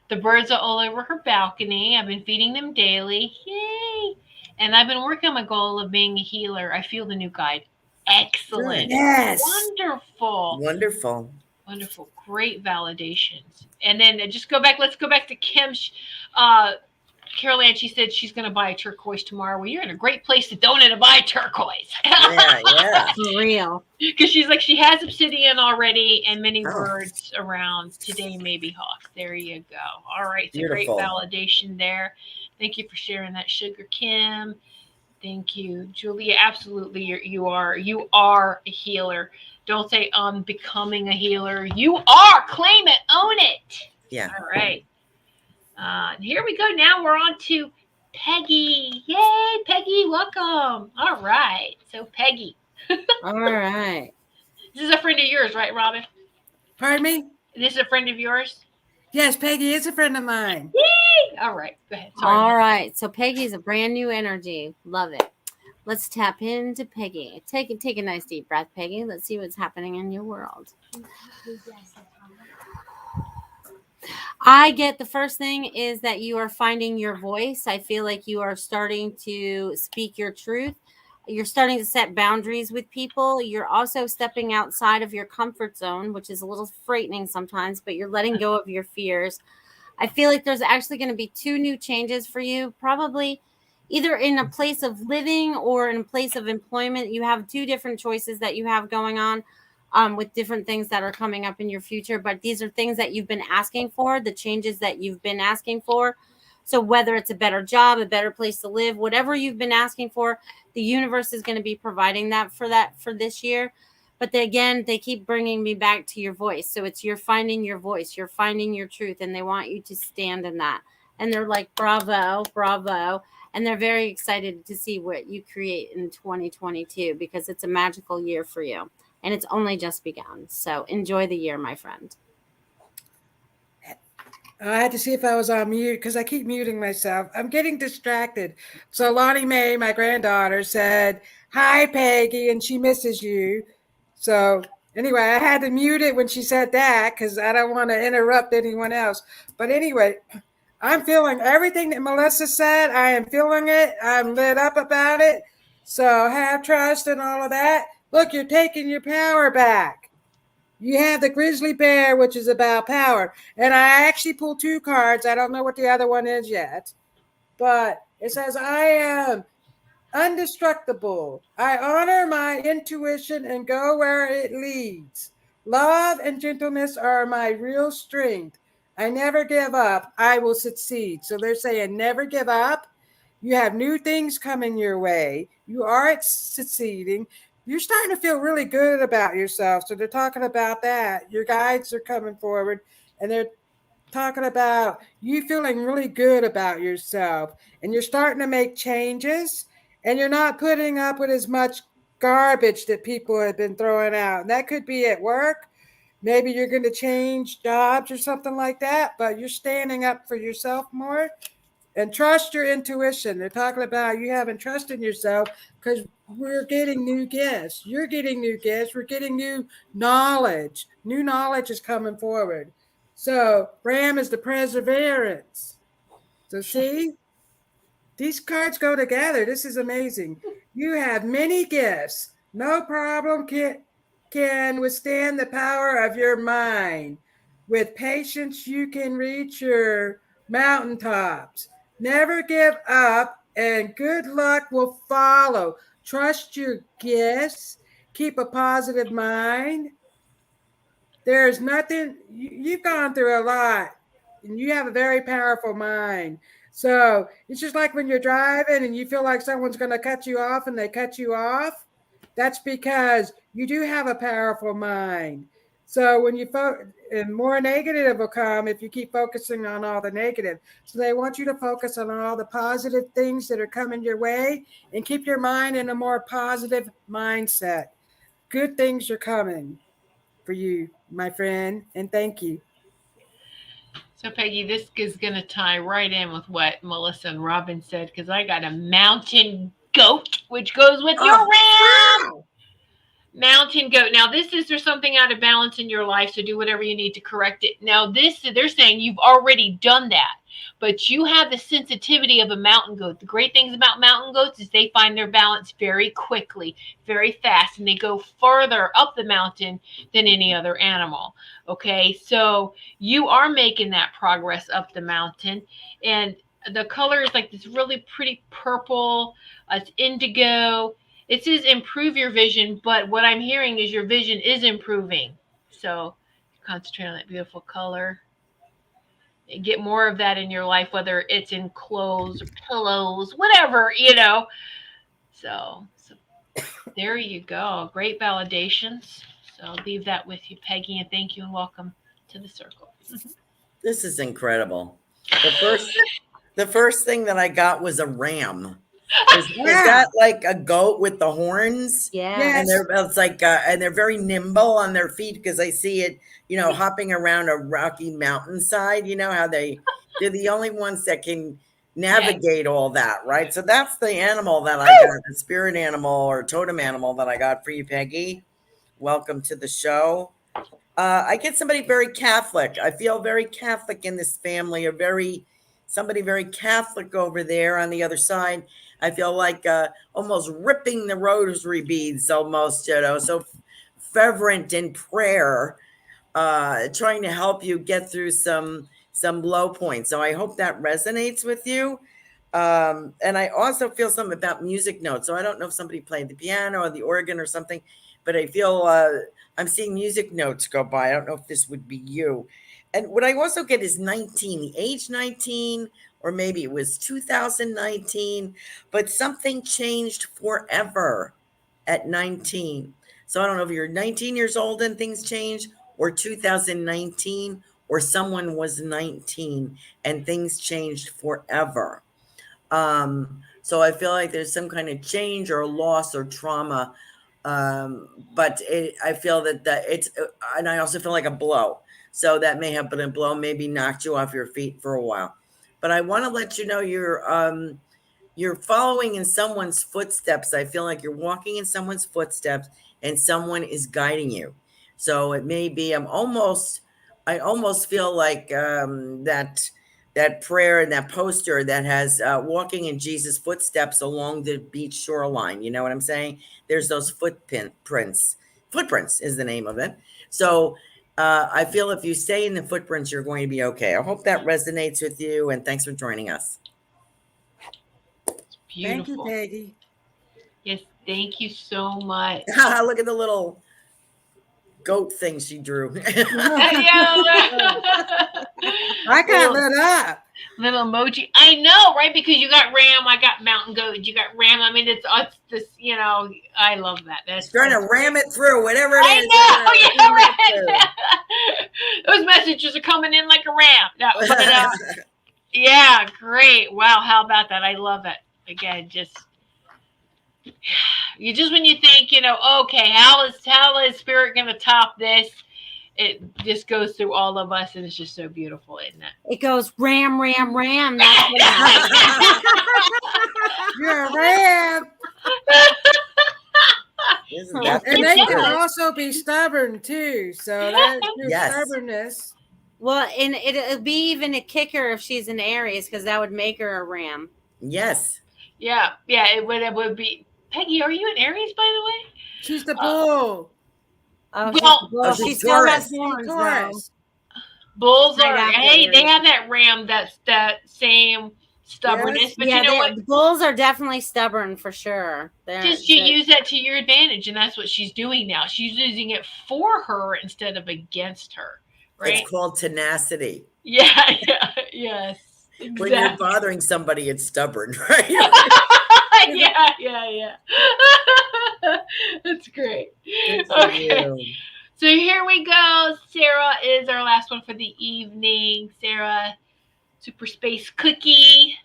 The birds are all over her balcony. I've been feeding them daily. Yay! And I've been working on my goal of being a healer. I feel the new guide. Excellent. Good. Yes. Wonderful. Wonderful. Wonderful. Great validations. And then just go back. Let's go back to Kim's Carol Ann, she said she's going to buy a turquoise tomorrow. Well, you're in a great place to donate and buy turquoise. Yeah. For real. Because she's like, she has obsidian already and many birds around. Today, maybe hawks. There you go. All right. It's Beautiful. a great validation there. Thank you for sharing that, Sugar Kim. Thank you, Julia. Absolutely. You are a healer. Don't say I'm becoming a healer. You are. Claim it. Own it. Yeah. All right. Here we go. Now we're on to Peggy. Yay, Peggy, welcome. All right. So, Peggy. All right. This is a friend of yours, right, Robin? Pardon me? This is a friend of yours? Yes, Peggy is a friend of mine. Yay! All right. Go ahead. Sorry. All right. So Peggy's a brand new energy. Love it. Let's tap into Peggy. Take a nice deep breath, Peggy. Let's see what's happening in your world. I get the first thing is that you are finding your voice. I feel like you are starting to speak your truth. You're starting to set boundaries with people. You're also stepping outside of your comfort zone, which is a little frightening sometimes, but you're letting go of your fears. I feel like there's actually going to be 2 new changes for you, probably either in a place of living or in a place of employment. You have 2 different choices that you have going on. With different things that are coming up in your future. But these are things that you've been asking for, the changes that you've been asking for. So whether it's a better job, a better place to live, whatever you've been asking for, the universe is going to be providing that for this year. But again, they keep bringing me back to your voice. So it's you're finding your voice, you're finding your truth, and they want you to stand in that. And they're like, bravo, bravo. And they're very excited to see what you create in 2022 because it's a magical year for you. And it's only just begun. So enjoy the year, my friend. I had to see if I was on mute because I keep muting myself. I'm getting distracted. So Lonnie Mae, my granddaughter, said, "Hi, Peggy," and she misses you. So anyway, I had to mute it when she said that because I don't want to interrupt anyone else. But anyway, I'm feeling everything that Melissa said. I am feeling it. I'm lit up about it. So have trust and all of that. Look, you're taking your power back. You have the grizzly bear, which is about power. And I actually pulled 2 cards. I don't know what the other one is yet. But it says, I am indestructible. I honor my intuition and go where it leads. Love and gentleness are my real strength. I never give up. I will succeed. So they're saying never give up. You have new things coming your way. You are succeeding. You're starting to feel really good about yourself. So they're talking about that. Your guides are coming forward and they're talking about you feeling really good about yourself. And you're starting to make changes and you're not putting up with as much garbage that people have been throwing out. And that could be at work. Maybe you're going to change jobs or something like that, but you're standing up for yourself more. And trust your intuition. They're talking about you having trust in yourself because we're getting new gifts. You're getting new gifts. We're getting new knowledge. New knowledge is coming forward. So Ram is the perseverance. So see, these cards go together. This is amazing. You have many gifts. No problem can withstand the power of your mind. With patience, you can reach your mountaintops. Never give up, and good luck will follow. Trust your gifts. Keep a positive mind. There's nothing, you've gone through a lot, and you have a very powerful mind. So it's just like when you're driving and you feel like someone's going to cut you off and they cut you off. That's because you do have a powerful mind. So when and more negative will come if you keep focusing on all the negative. So they want you to focus on all the positive things that are coming your way and keep your mind in a more positive mindset. Good things are coming for you, my friend, and thank you. So, Peggy, this is going to tie right in with what Melissa and Robin said because I got a mountain goat, which goes with your ram. Wow. Mountain goat. Now, there's something out of balance in your life, so do whatever you need to correct it. Now, they're saying you've already done that, but you have the sensitivity of a mountain goat. The great things about mountain goats is they find their balance very quickly, very fast, and they go farther up the mountain than any other animal. Okay, so you are making that progress up the mountain, and the color is like this really pretty purple. It's indigo. It says improve your vision, but what I'm hearing is your vision is improving. So concentrate on that beautiful color. Get more of that in your life, whether it's in clothes or pillows, whatever, So there you go. Great validations. So I'll leave that with you, Peggy, and thank you and welcome to the circle. This is incredible. The first thing that I got was a ram. Is that like a goat with the horns? Yeah. And they're very nimble on their feet because I see it, hopping around a rocky mountainside. You know how they're the only ones that can navigate all that, right? So that's the animal that I got, the spirit animal or totem animal that I got for you, Peggy. Welcome to the show. I get somebody very Catholic. I feel very Catholic in this family, somebody very Catholic over there on the other side. I feel like almost ripping the rosary beads, almost, so fervent in prayer, trying to help you get through some low points. So I hope that resonates with you. And I also feel something about music notes. So I don't know if somebody played the piano or the organ or something, but I feel I'm seeing music notes go by. I don't know if this would be you. And what I also get is 19, the age 19, or maybe it was 2019, but something changed forever at 19. So I don't know if you're 19 years old and things change, or 2019, or someone was 19 and things changed forever. So I feel like there's some kind of change or loss or trauma. But I feel that and I also feel like a blow. So that may have been a blow, maybe knocked you off your feet for a while. But I want to let you know you're following in someone's footsteps. I feel like you're walking in someone's footsteps and someone is guiding you. So it may be, I almost feel like that prayer and that poster that has walking in Jesus' footsteps along the beach shoreline. You know what I'm saying? There's those footprints. Footprints is the name of it. So I feel if you stay in the footprints, you're going to be okay. I hope that resonates with you, and thanks for joining us. It's beautiful. Thank you, Peggy. Yes, thank you so much. Look at the little goat thing she drew. I got lit up. Little emoji. I know, right? Because you got ram, I got mountain goat, you got ram. I mean, it's this, I love that. That's trying to ram it through, whatever it is. I know, right. Those messages are coming in like a ram. No, but, yeah, great. Wow, how about that? I love it. Again, when you think, okay, how is spirit going to top this? It just goes through all of us, and it's just so beautiful, isn't it? It goes ram, ram, ram. That's what You're a ram. And they can also be stubborn too. So that's stubbornness. Well, and it'll be even a kicker if she's in Aries, because that would make her a ram. Yes. Yeah, it would be. Peggy, are you an Aries, by the way? She's the bull. Oh, she's Well, the bull. Oh, She she's still has Taurus. horns, though. Taurus. bulls Right are, after hey, they Aries. have that ram, that same stubbornness. Yes. But Yeah, you know what? the bulls are definitely stubborn for sure. Just you use that to your advantage, and that's what she's doing now. She's using it for her instead of against her, right? It's called tenacity. Yeah, yeah, yes, exactly. When you're bothering somebody, it's stubborn, right? yeah. That's great. Good for Okay. you. So here we go. Sarah is our last one for the evening. Sarah, Super Space Cookie.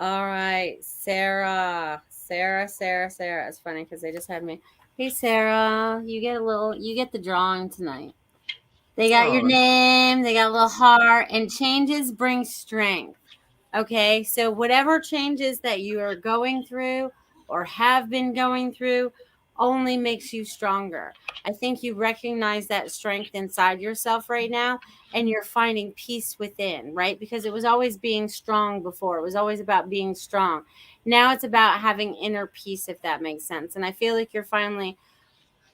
All right, Sarah. It's funny because they just had me. Hey, Sarah, you get the drawing tonight. They got your Aw. name, they got a little heart, and changes bring strength. Okay, so whatever changes that you are going through or have been going through only makes you stronger. I think you recognize that strength inside yourself right now, and you're finding peace within, right? Because it was always being strong before, it was always about being strong. Now it's about having inner peace, if that makes sense. And I feel like you're finally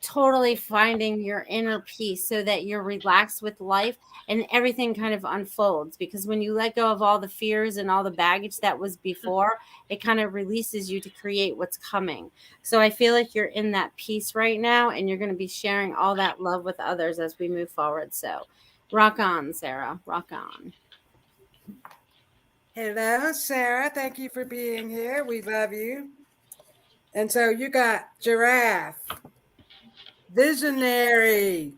totally finding your inner peace so that you're relaxed with life and everything kind of unfolds, because when you let go of all the fears and all the baggage that was before, it kind of releases you to create what's coming. So I feel like you're in that peace right now, and you're going to be sharing all that love with others as we move forward. So rock on, Sarah, rock on. Hello, Sarah. Thank you for being here. We love you. And so you got giraffe, visionary.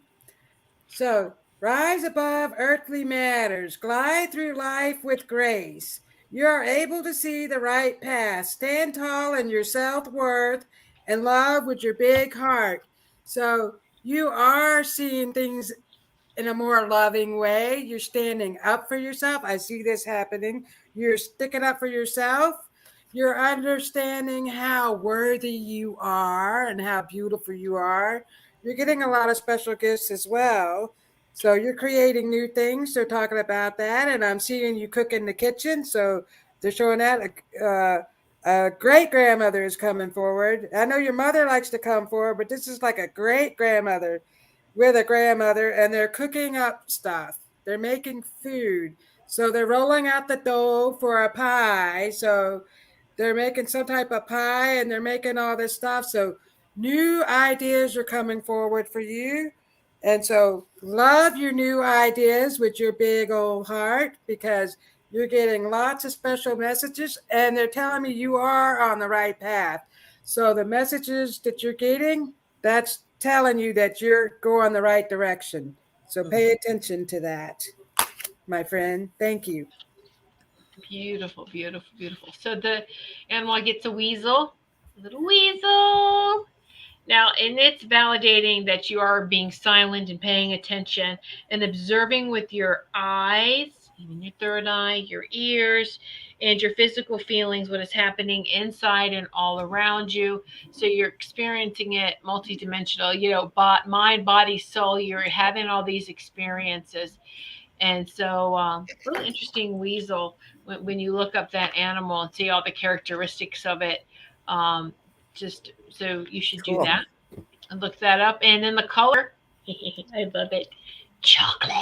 So rise above earthly matters, glide through life with grace. You are able to see the right path. Stand tall in your self-worth and love with your big heart. So you are seeing things in a more loving way. You're standing up for yourself. I see this happening. You're sticking up for yourself. You're understanding how worthy you are and how beautiful you are. You're getting a lot of special gifts as well. So you're creating new things. They're talking about that. And I'm seeing you cook in the kitchen. So they're showing that. A great grandmother is coming forward. I know your mother likes to come forward, but this is like a great grandmother with a grandmother, and they're cooking up stuff. They're making food. So they're rolling out the dough for a pie. So they're making some type of pie, and they're making all this stuff. So new ideas are coming forward for you. And so love your new ideas with your big old heart, because you're getting lots of special messages, and they're telling me you are on the right path. So the messages that you're getting, that's telling you that you're going the right direction. So pay attention to that, my friend. Thank you. Beautiful. So the animal gets a weasel. Little weasel. Now, and it's validating that you are being silent and paying attention and observing with your eyes, even your third eye, your ears, and your physical feelings, what is happening inside and all around you. So you're experiencing it multidimensional, mind, body, soul. You're having all these experiences. And so, really interesting weasel when you look up that animal and see all the characteristics of it. Just so you should do Cool. that and look that up. And then the color, I love it. Chocolate.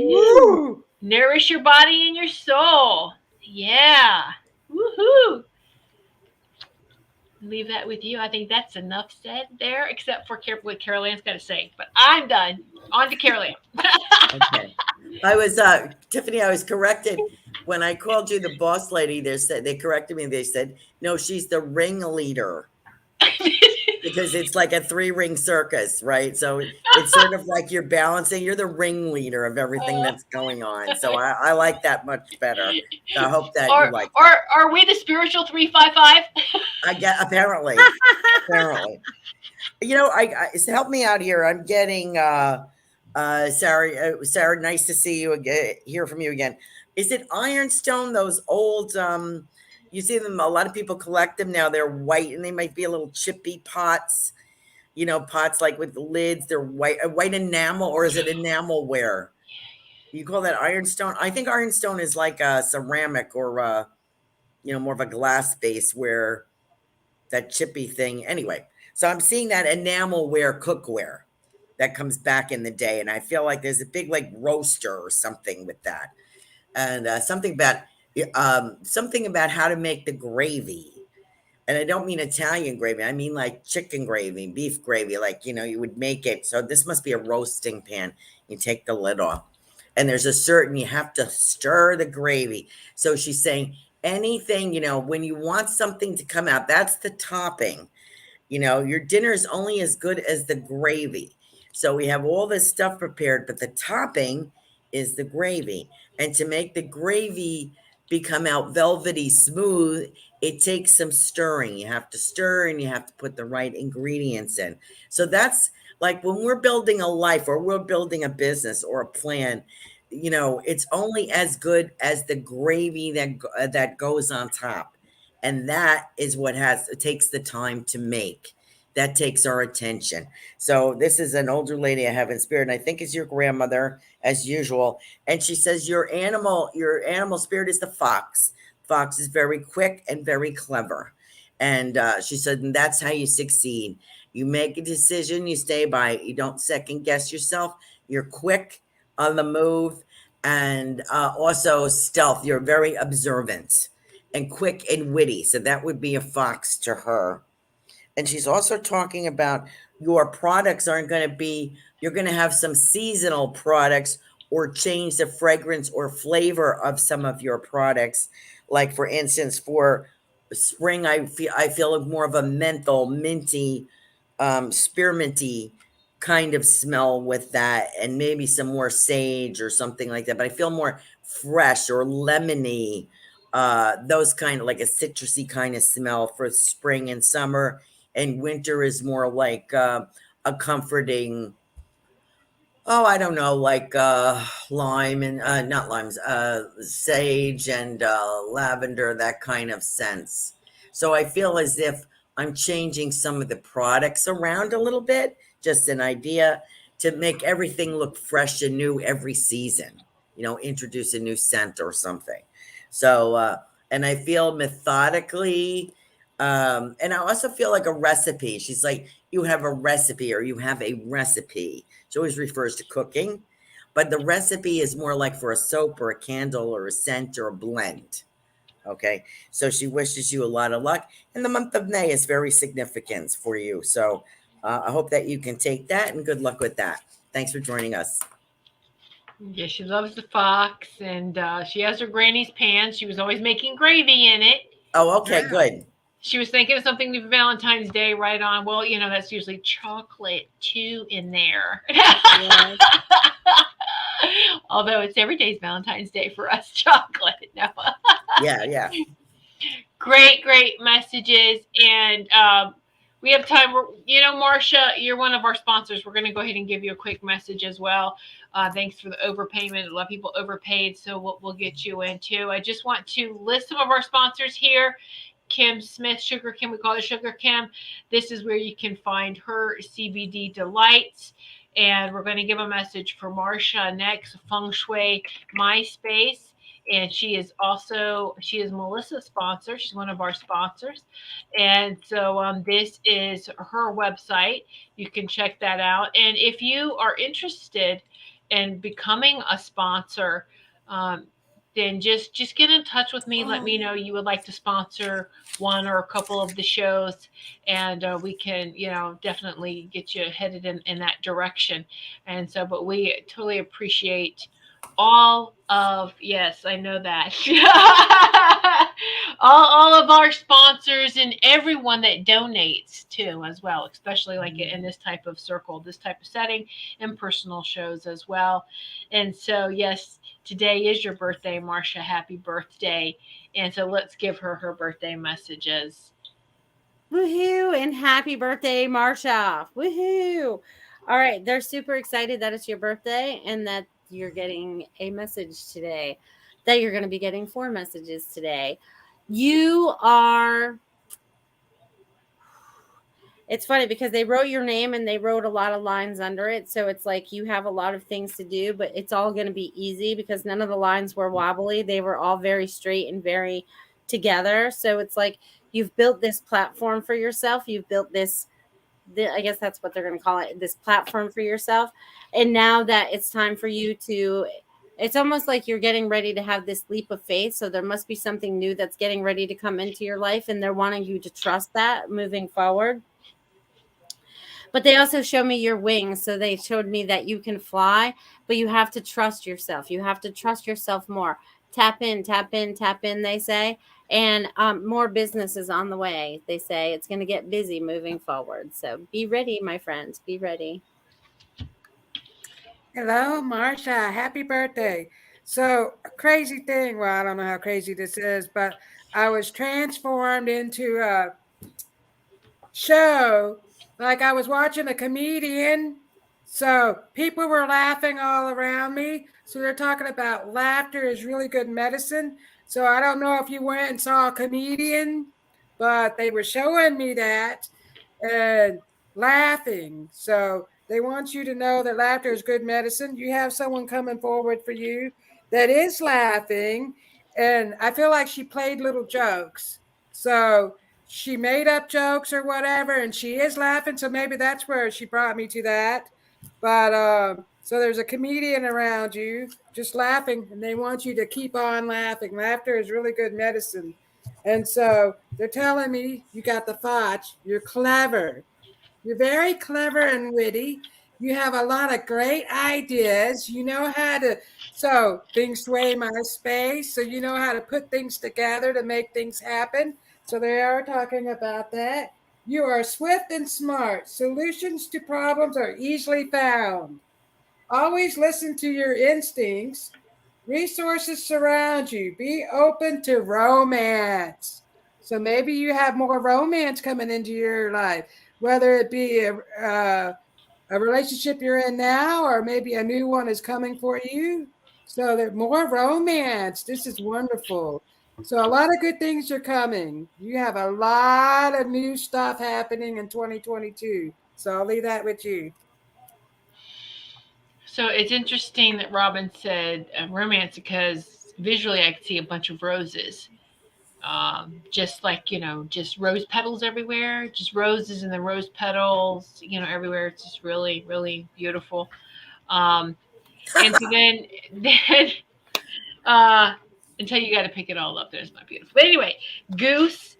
Woo! Nourish your body and your soul. Yeah. Woohoo. Leave that with you. I think that's enough said there, except for what Carol Ann's got to say. But I'm done. On to Carol Ann. Okay. I was Tiffany, I was corrected when I called you the boss lady. They corrected me. They said, no, she's the ringleader, because it's like a 3-ring circus, right? So it's sort of like you're balancing. You're the ringleader of everything that's going on. So I like that much better. So I hope that you like that. Are we the spiritual 355? I get apparently. Help me out here. I'm getting Sarah, nice to see you again, hear from you again. Is it ironstone? Those old you see them, a lot of people collect them now. They're white and they might be a little chippy pots, pots like with the lids. They're white enamel, or is it enamel ware? You call that ironstone? I think ironstone is like a ceramic or more of a glass base where that chippy thing. Anyway, so I'm seeing that enamelware cookware that comes back in the day, and I feel like there's a big like roaster or something with that, and something about how to make the gravy. And I don't mean Italian gravy. I mean like chicken gravy, beef gravy, like, you would make it. So this must be a roasting pan. You take the lid off. And there's you have to stir the gravy. So she's saying anything, when you want something to come out, that's the topping. Your dinner is only as good as the gravy. So we have all this stuff prepared, but the topping is the gravy. And to make the gravy become out velvety smooth, it takes some stirring. You have to stir and you have to put the right ingredients in. So that's like when we're building a life or we're building a business or a plan, it's only as good as the gravy that goes on top. And that is what it takes the time to make. That takes our attention. So this is an older lady I have in spirit, and I think is your grandmother, as usual. And she says your animal spirit is the fox. Fox is very quick and very clever. And she said, and that's how you succeed. You make a decision, you stay by it. You don't second guess yourself. You're quick on the move, and also stealth. You're very observant and quick and witty. So that would be a fox to her. And she's also talking about your products you're going to have some seasonal products or change the fragrance or flavor of some of your products. Like for instance, for spring, I feel more of a menthol, minty, spearminty kind of smell with that, and maybe some more sage or something like that. But I feel more fresh or lemony, those kind of like a citrusy kind of smell for spring and summer. And winter is more like a comforting, I don't know, like lime and not limes, sage and lavender, that kind of sense. So I feel as if I'm changing some of the products around a little bit, just an idea to make everything look fresh and new every season, introduce a new scent or something. So, and I feel methodically, and I also feel like a recipe. She's like, you have a recipe or you have a recipe. She always refers to cooking, but the recipe is more like for a soap or a candle or a scent or a blend. Okay. So she wishes you a lot of luck. And the month of May is very significant for you. So I hope that you can take that, and good luck with that. Thanks for joining us. Yeah, she loves the fox, and she has her granny's pan. She was always making gravy in it. Oh, okay, good. She was thinking of something for Valentine's Day right on. Well, that's usually chocolate too in there. Yes. Although it's every day's Valentine's Day for us, chocolate. No. Yeah. Great messages. And we have time. Marcia, you're one of our sponsors. We're going to go ahead and give you a quick message as well. Thanks for the overpayment. A lot of people overpaid, so we'll get you in too. I just want to list some of our sponsors here. Kim Smith, Sugar Kim, we call her Sugar Kim. This is where you can find her CBD delights. And we're going to give a message for Marcia next, Feng Shui MySpace. And she is Melissa's sponsor. She's one of our sponsors. And so this is her website. You can check that out. And if you are interested in becoming a sponsor, then just get in touch with me. Let me know you would like to sponsor one or a couple of the shows, and we can, definitely get you headed in that direction. And so, but we totally appreciate all of, yes, I know that. all of our sponsors and everyone that donates too, as well, especially like in this type of circle, this type of setting, and personal shows as well. And so, yes, today is your birthday, Marcia. Happy birthday. And so let's give her birthday messages. Woohoo, and happy birthday, Marcia. Woohoo. All right. They're super excited that it's your birthday and that you're getting a message today, that you're going to be getting 4 messages today. It's funny because they wrote your name and they wrote a lot of lines under it. So it's like you have a lot of things to do, but it's all going to be easy because none of the lines were wobbly. They were all very straight and very together. So it's like you've built this platform for yourself. You've built this, I guess that's what they're going to call it, this platform for yourself. And now that it's time for you to, it's almost like you're getting ready to have this leap of faith. So there must be something new that's getting ready to come into your life, and they're wanting you to trust that moving forward. But they also show me your wings. So they showed me that you can fly, but you have to trust yourself. You have to trust yourself more. Tap in, tap in, tap in, they say. And more business is on the way. They say it's going to get busy moving forward. So be ready, my friends. Be ready. Hello, Marsha. Happy birthday. So, a crazy thing. Well, I don't know how crazy this is, but I was transformed into a show like I was watching a comedian. So, people were laughing all around me. So, they're talking about laughter is really good medicine. So, I don't know if you went and saw a comedian, but they were showing me that and laughing. So, they want you to know that laughter is good medicine. You have someone coming forward for you that is laughing. And I feel like she played little jokes. So she made up jokes or whatever, and she is laughing. So maybe that's where she brought me to that. But so there's a comedian around you just laughing, and they want you to keep on laughing. Laughter is really good medicine. And so they're telling me you got the fotch, you're clever. You're very clever and witty. You have a lot of great ideas. You know how to, so things sway my space. So you know how to put things together to make things happen. So they are talking about that. You are swift and smart. Solutions to problems are easily found. Always listen to your instincts. Resources surround you. Be open to romance. So maybe you have more romance coming into your life, whether it be a relationship you're in now, or maybe a new one is coming for you. So there's more romance. This is wonderful. So a lot of good things are coming. You have a lot of new stuff happening in 2022. So I'll leave that with you. So it's interesting that Robin said romance, because visually I could see a bunch of roses. Just like, just rose petals everywhere, just roses and then rose petals, everywhere. It's just really, really beautiful. And so then, uh, until you got to pick it all up, there's my beautiful. But anyway, goose.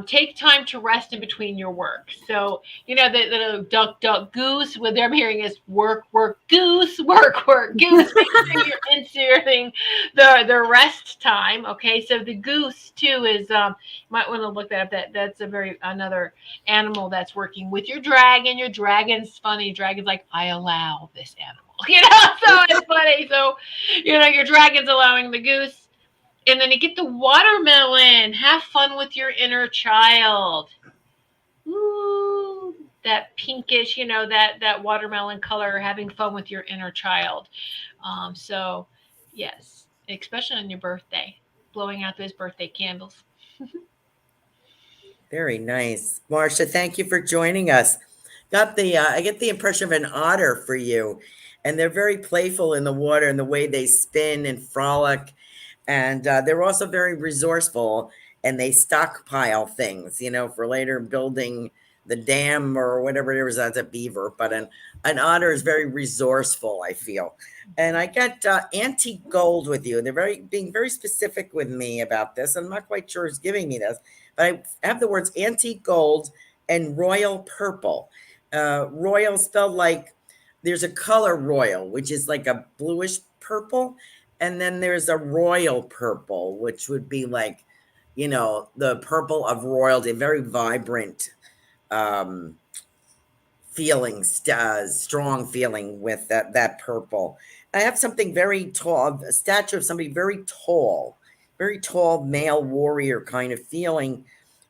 Take time to rest in between your work. So, the duck, duck, goose, what I'm hearing is work, work, goose, work, work, goose. Make sure you're inserting the rest time. Okay. So the goose too is, you might want to look that up. That's another animal that's working with your dragon. Your dragon's funny. Dragon's like, I allow this animal, so it's funny. So, your dragon's allowing the goose. And then you get the watermelon. Have fun with your inner child. Ooh, that pinkish, that watermelon color, having fun with your inner child. So, yes, especially on your birthday, blowing out those birthday candles. Very nice. Marsha, thank you for joining us. I get the impression of an otter for you. And they're very playful in the water and the way they spin and frolic. And they're also very resourceful, and they stockpile things, for later building the dam or whatever it is. That's a beaver, but an otter is very resourceful, I feel. And I got antique gold with you. They're being very specific with me about this. I'm not quite sure who's giving me this, but I have the words antique gold and royal purple. Royal spelled like, there's a color royal, which is like a bluish purple. And then there's a royal purple, which would be like, the purple of royalty, very vibrant feeling, strong feeling with that purple. I have something very tall, a statue of somebody very tall male warrior kind of feeling.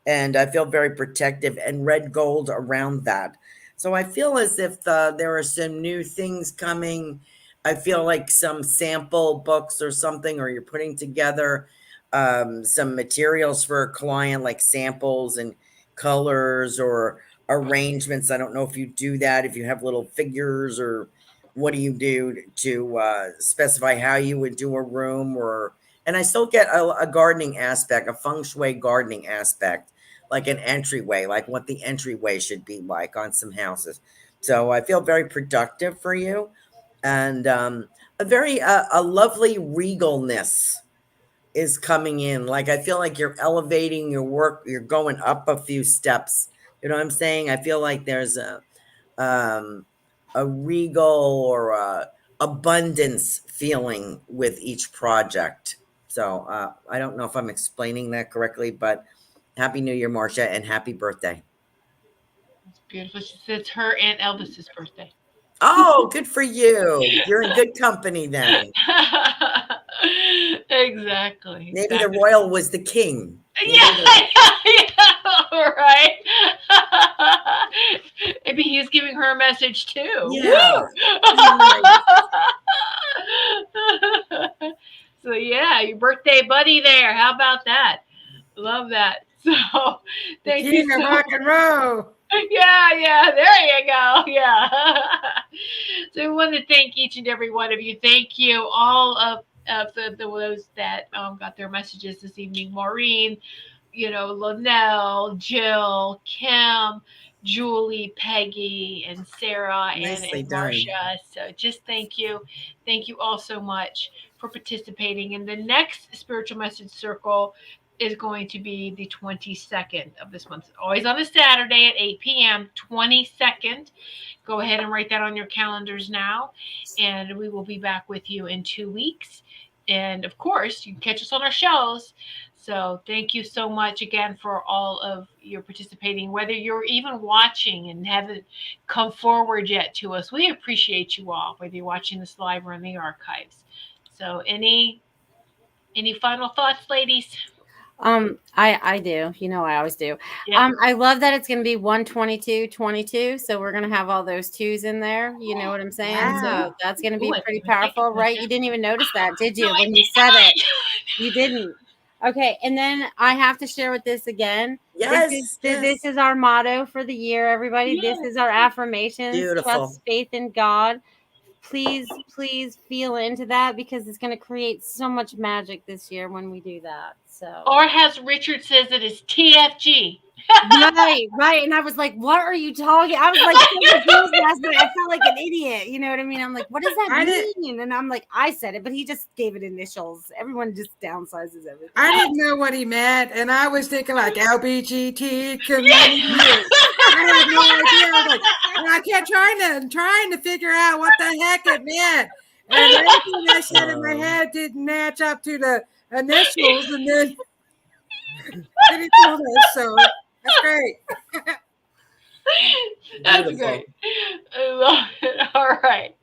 And I feel very protective, and red gold around that. So I feel as if there are some new things coming. I feel like some sample books or something, or you're putting together some materials for a client, like samples and colors or arrangements. I don't know if you do that, if you have little figures, or what do you do to specify how you would do a room or And I still get a gardening aspect, a feng shui gardening aspect, like an entryway, like what the entryway should be like on some houses. So I feel very productive for you, and a lovely regalness is coming in. Like I feel like you're elevating your work, you're going up a few steps. You know what I'm saying? I feel like there's a regal or a abundance feeling with each project. So I don't know if I'm explaining that correctly, but Happy New Year, Marcia, and happy birthday. It's beautiful. She says it's her and Elvis's birthday. Oh, good for you. You're in good company then. Exactly. Maybe the royal was the king. Yeah, right. Maybe he's giving her a message too. Yeah. So yeah, your birthday buddy there. How about that? Love that. So thank you. King of rock and roll. Yeah, there you go. Yeah. So we want to thank each and every one of you. Thank you, all of those that got their messages this evening. Maureen, Linnell, Jill, Kim, Julie, Peggy, and Sarah, and Marcia. So just thank you. Thank you all so much for participating. In the next Spiritual Message Circle is going to be the 22nd of this month. Always on a Saturday at 8 p.m., 22nd. Go ahead and write that on your calendars now. And we will be back with you in 2 weeks. And of course, you can catch us on our shows. So thank you so much again for all of your participating, whether you're even watching and haven't come forward yet to us. We appreciate you all, whether you're watching this live or in the archives. So any final thoughts, ladies? I do. I always do. Yeah. I love that it's going to be 122-22. So we're going to have all those twos in there. You know what I'm saying? Yeah. So that's going to be Ooh, pretty powerful, right? that. You didn't even notice that, did you? No, When you said it, you didn't. Okay. And then I have to share with this again. Yes. This is our motto for the year, everybody. Yes. This is our affirmations. Beautiful. Trust, faith in God. Please feel into that, because it's going to create so much magic this year when we do that. So, or as Richard says, it is TFG. right. And I was like, "What are you talking?" I was like, so confused last night. I felt like an idiot. You know what I mean? I'm like, "What does that mean?" And I'm like, "I said it, but he just gave it initials. Everyone just downsizes everything." I didn't know what he meant, and I was thinking like LBGT community. I had no idea. I was like, and I kept trying to figure out what the heck it meant, and everything I said in my head didn't match up to the initials, and then he told us. So that's great. That's great. I love it. All right.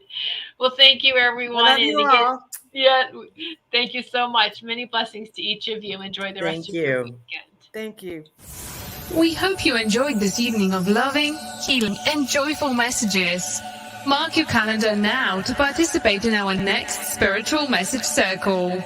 Well, thank you, everyone. Love you all. Yeah, thank you so much. Many blessings to each of you. Enjoy the rest of your weekend. Thank you. We hope you enjoyed this evening of loving, healing, and joyful messages. Mark your calendar now to participate in our next Spiritual Message Circle.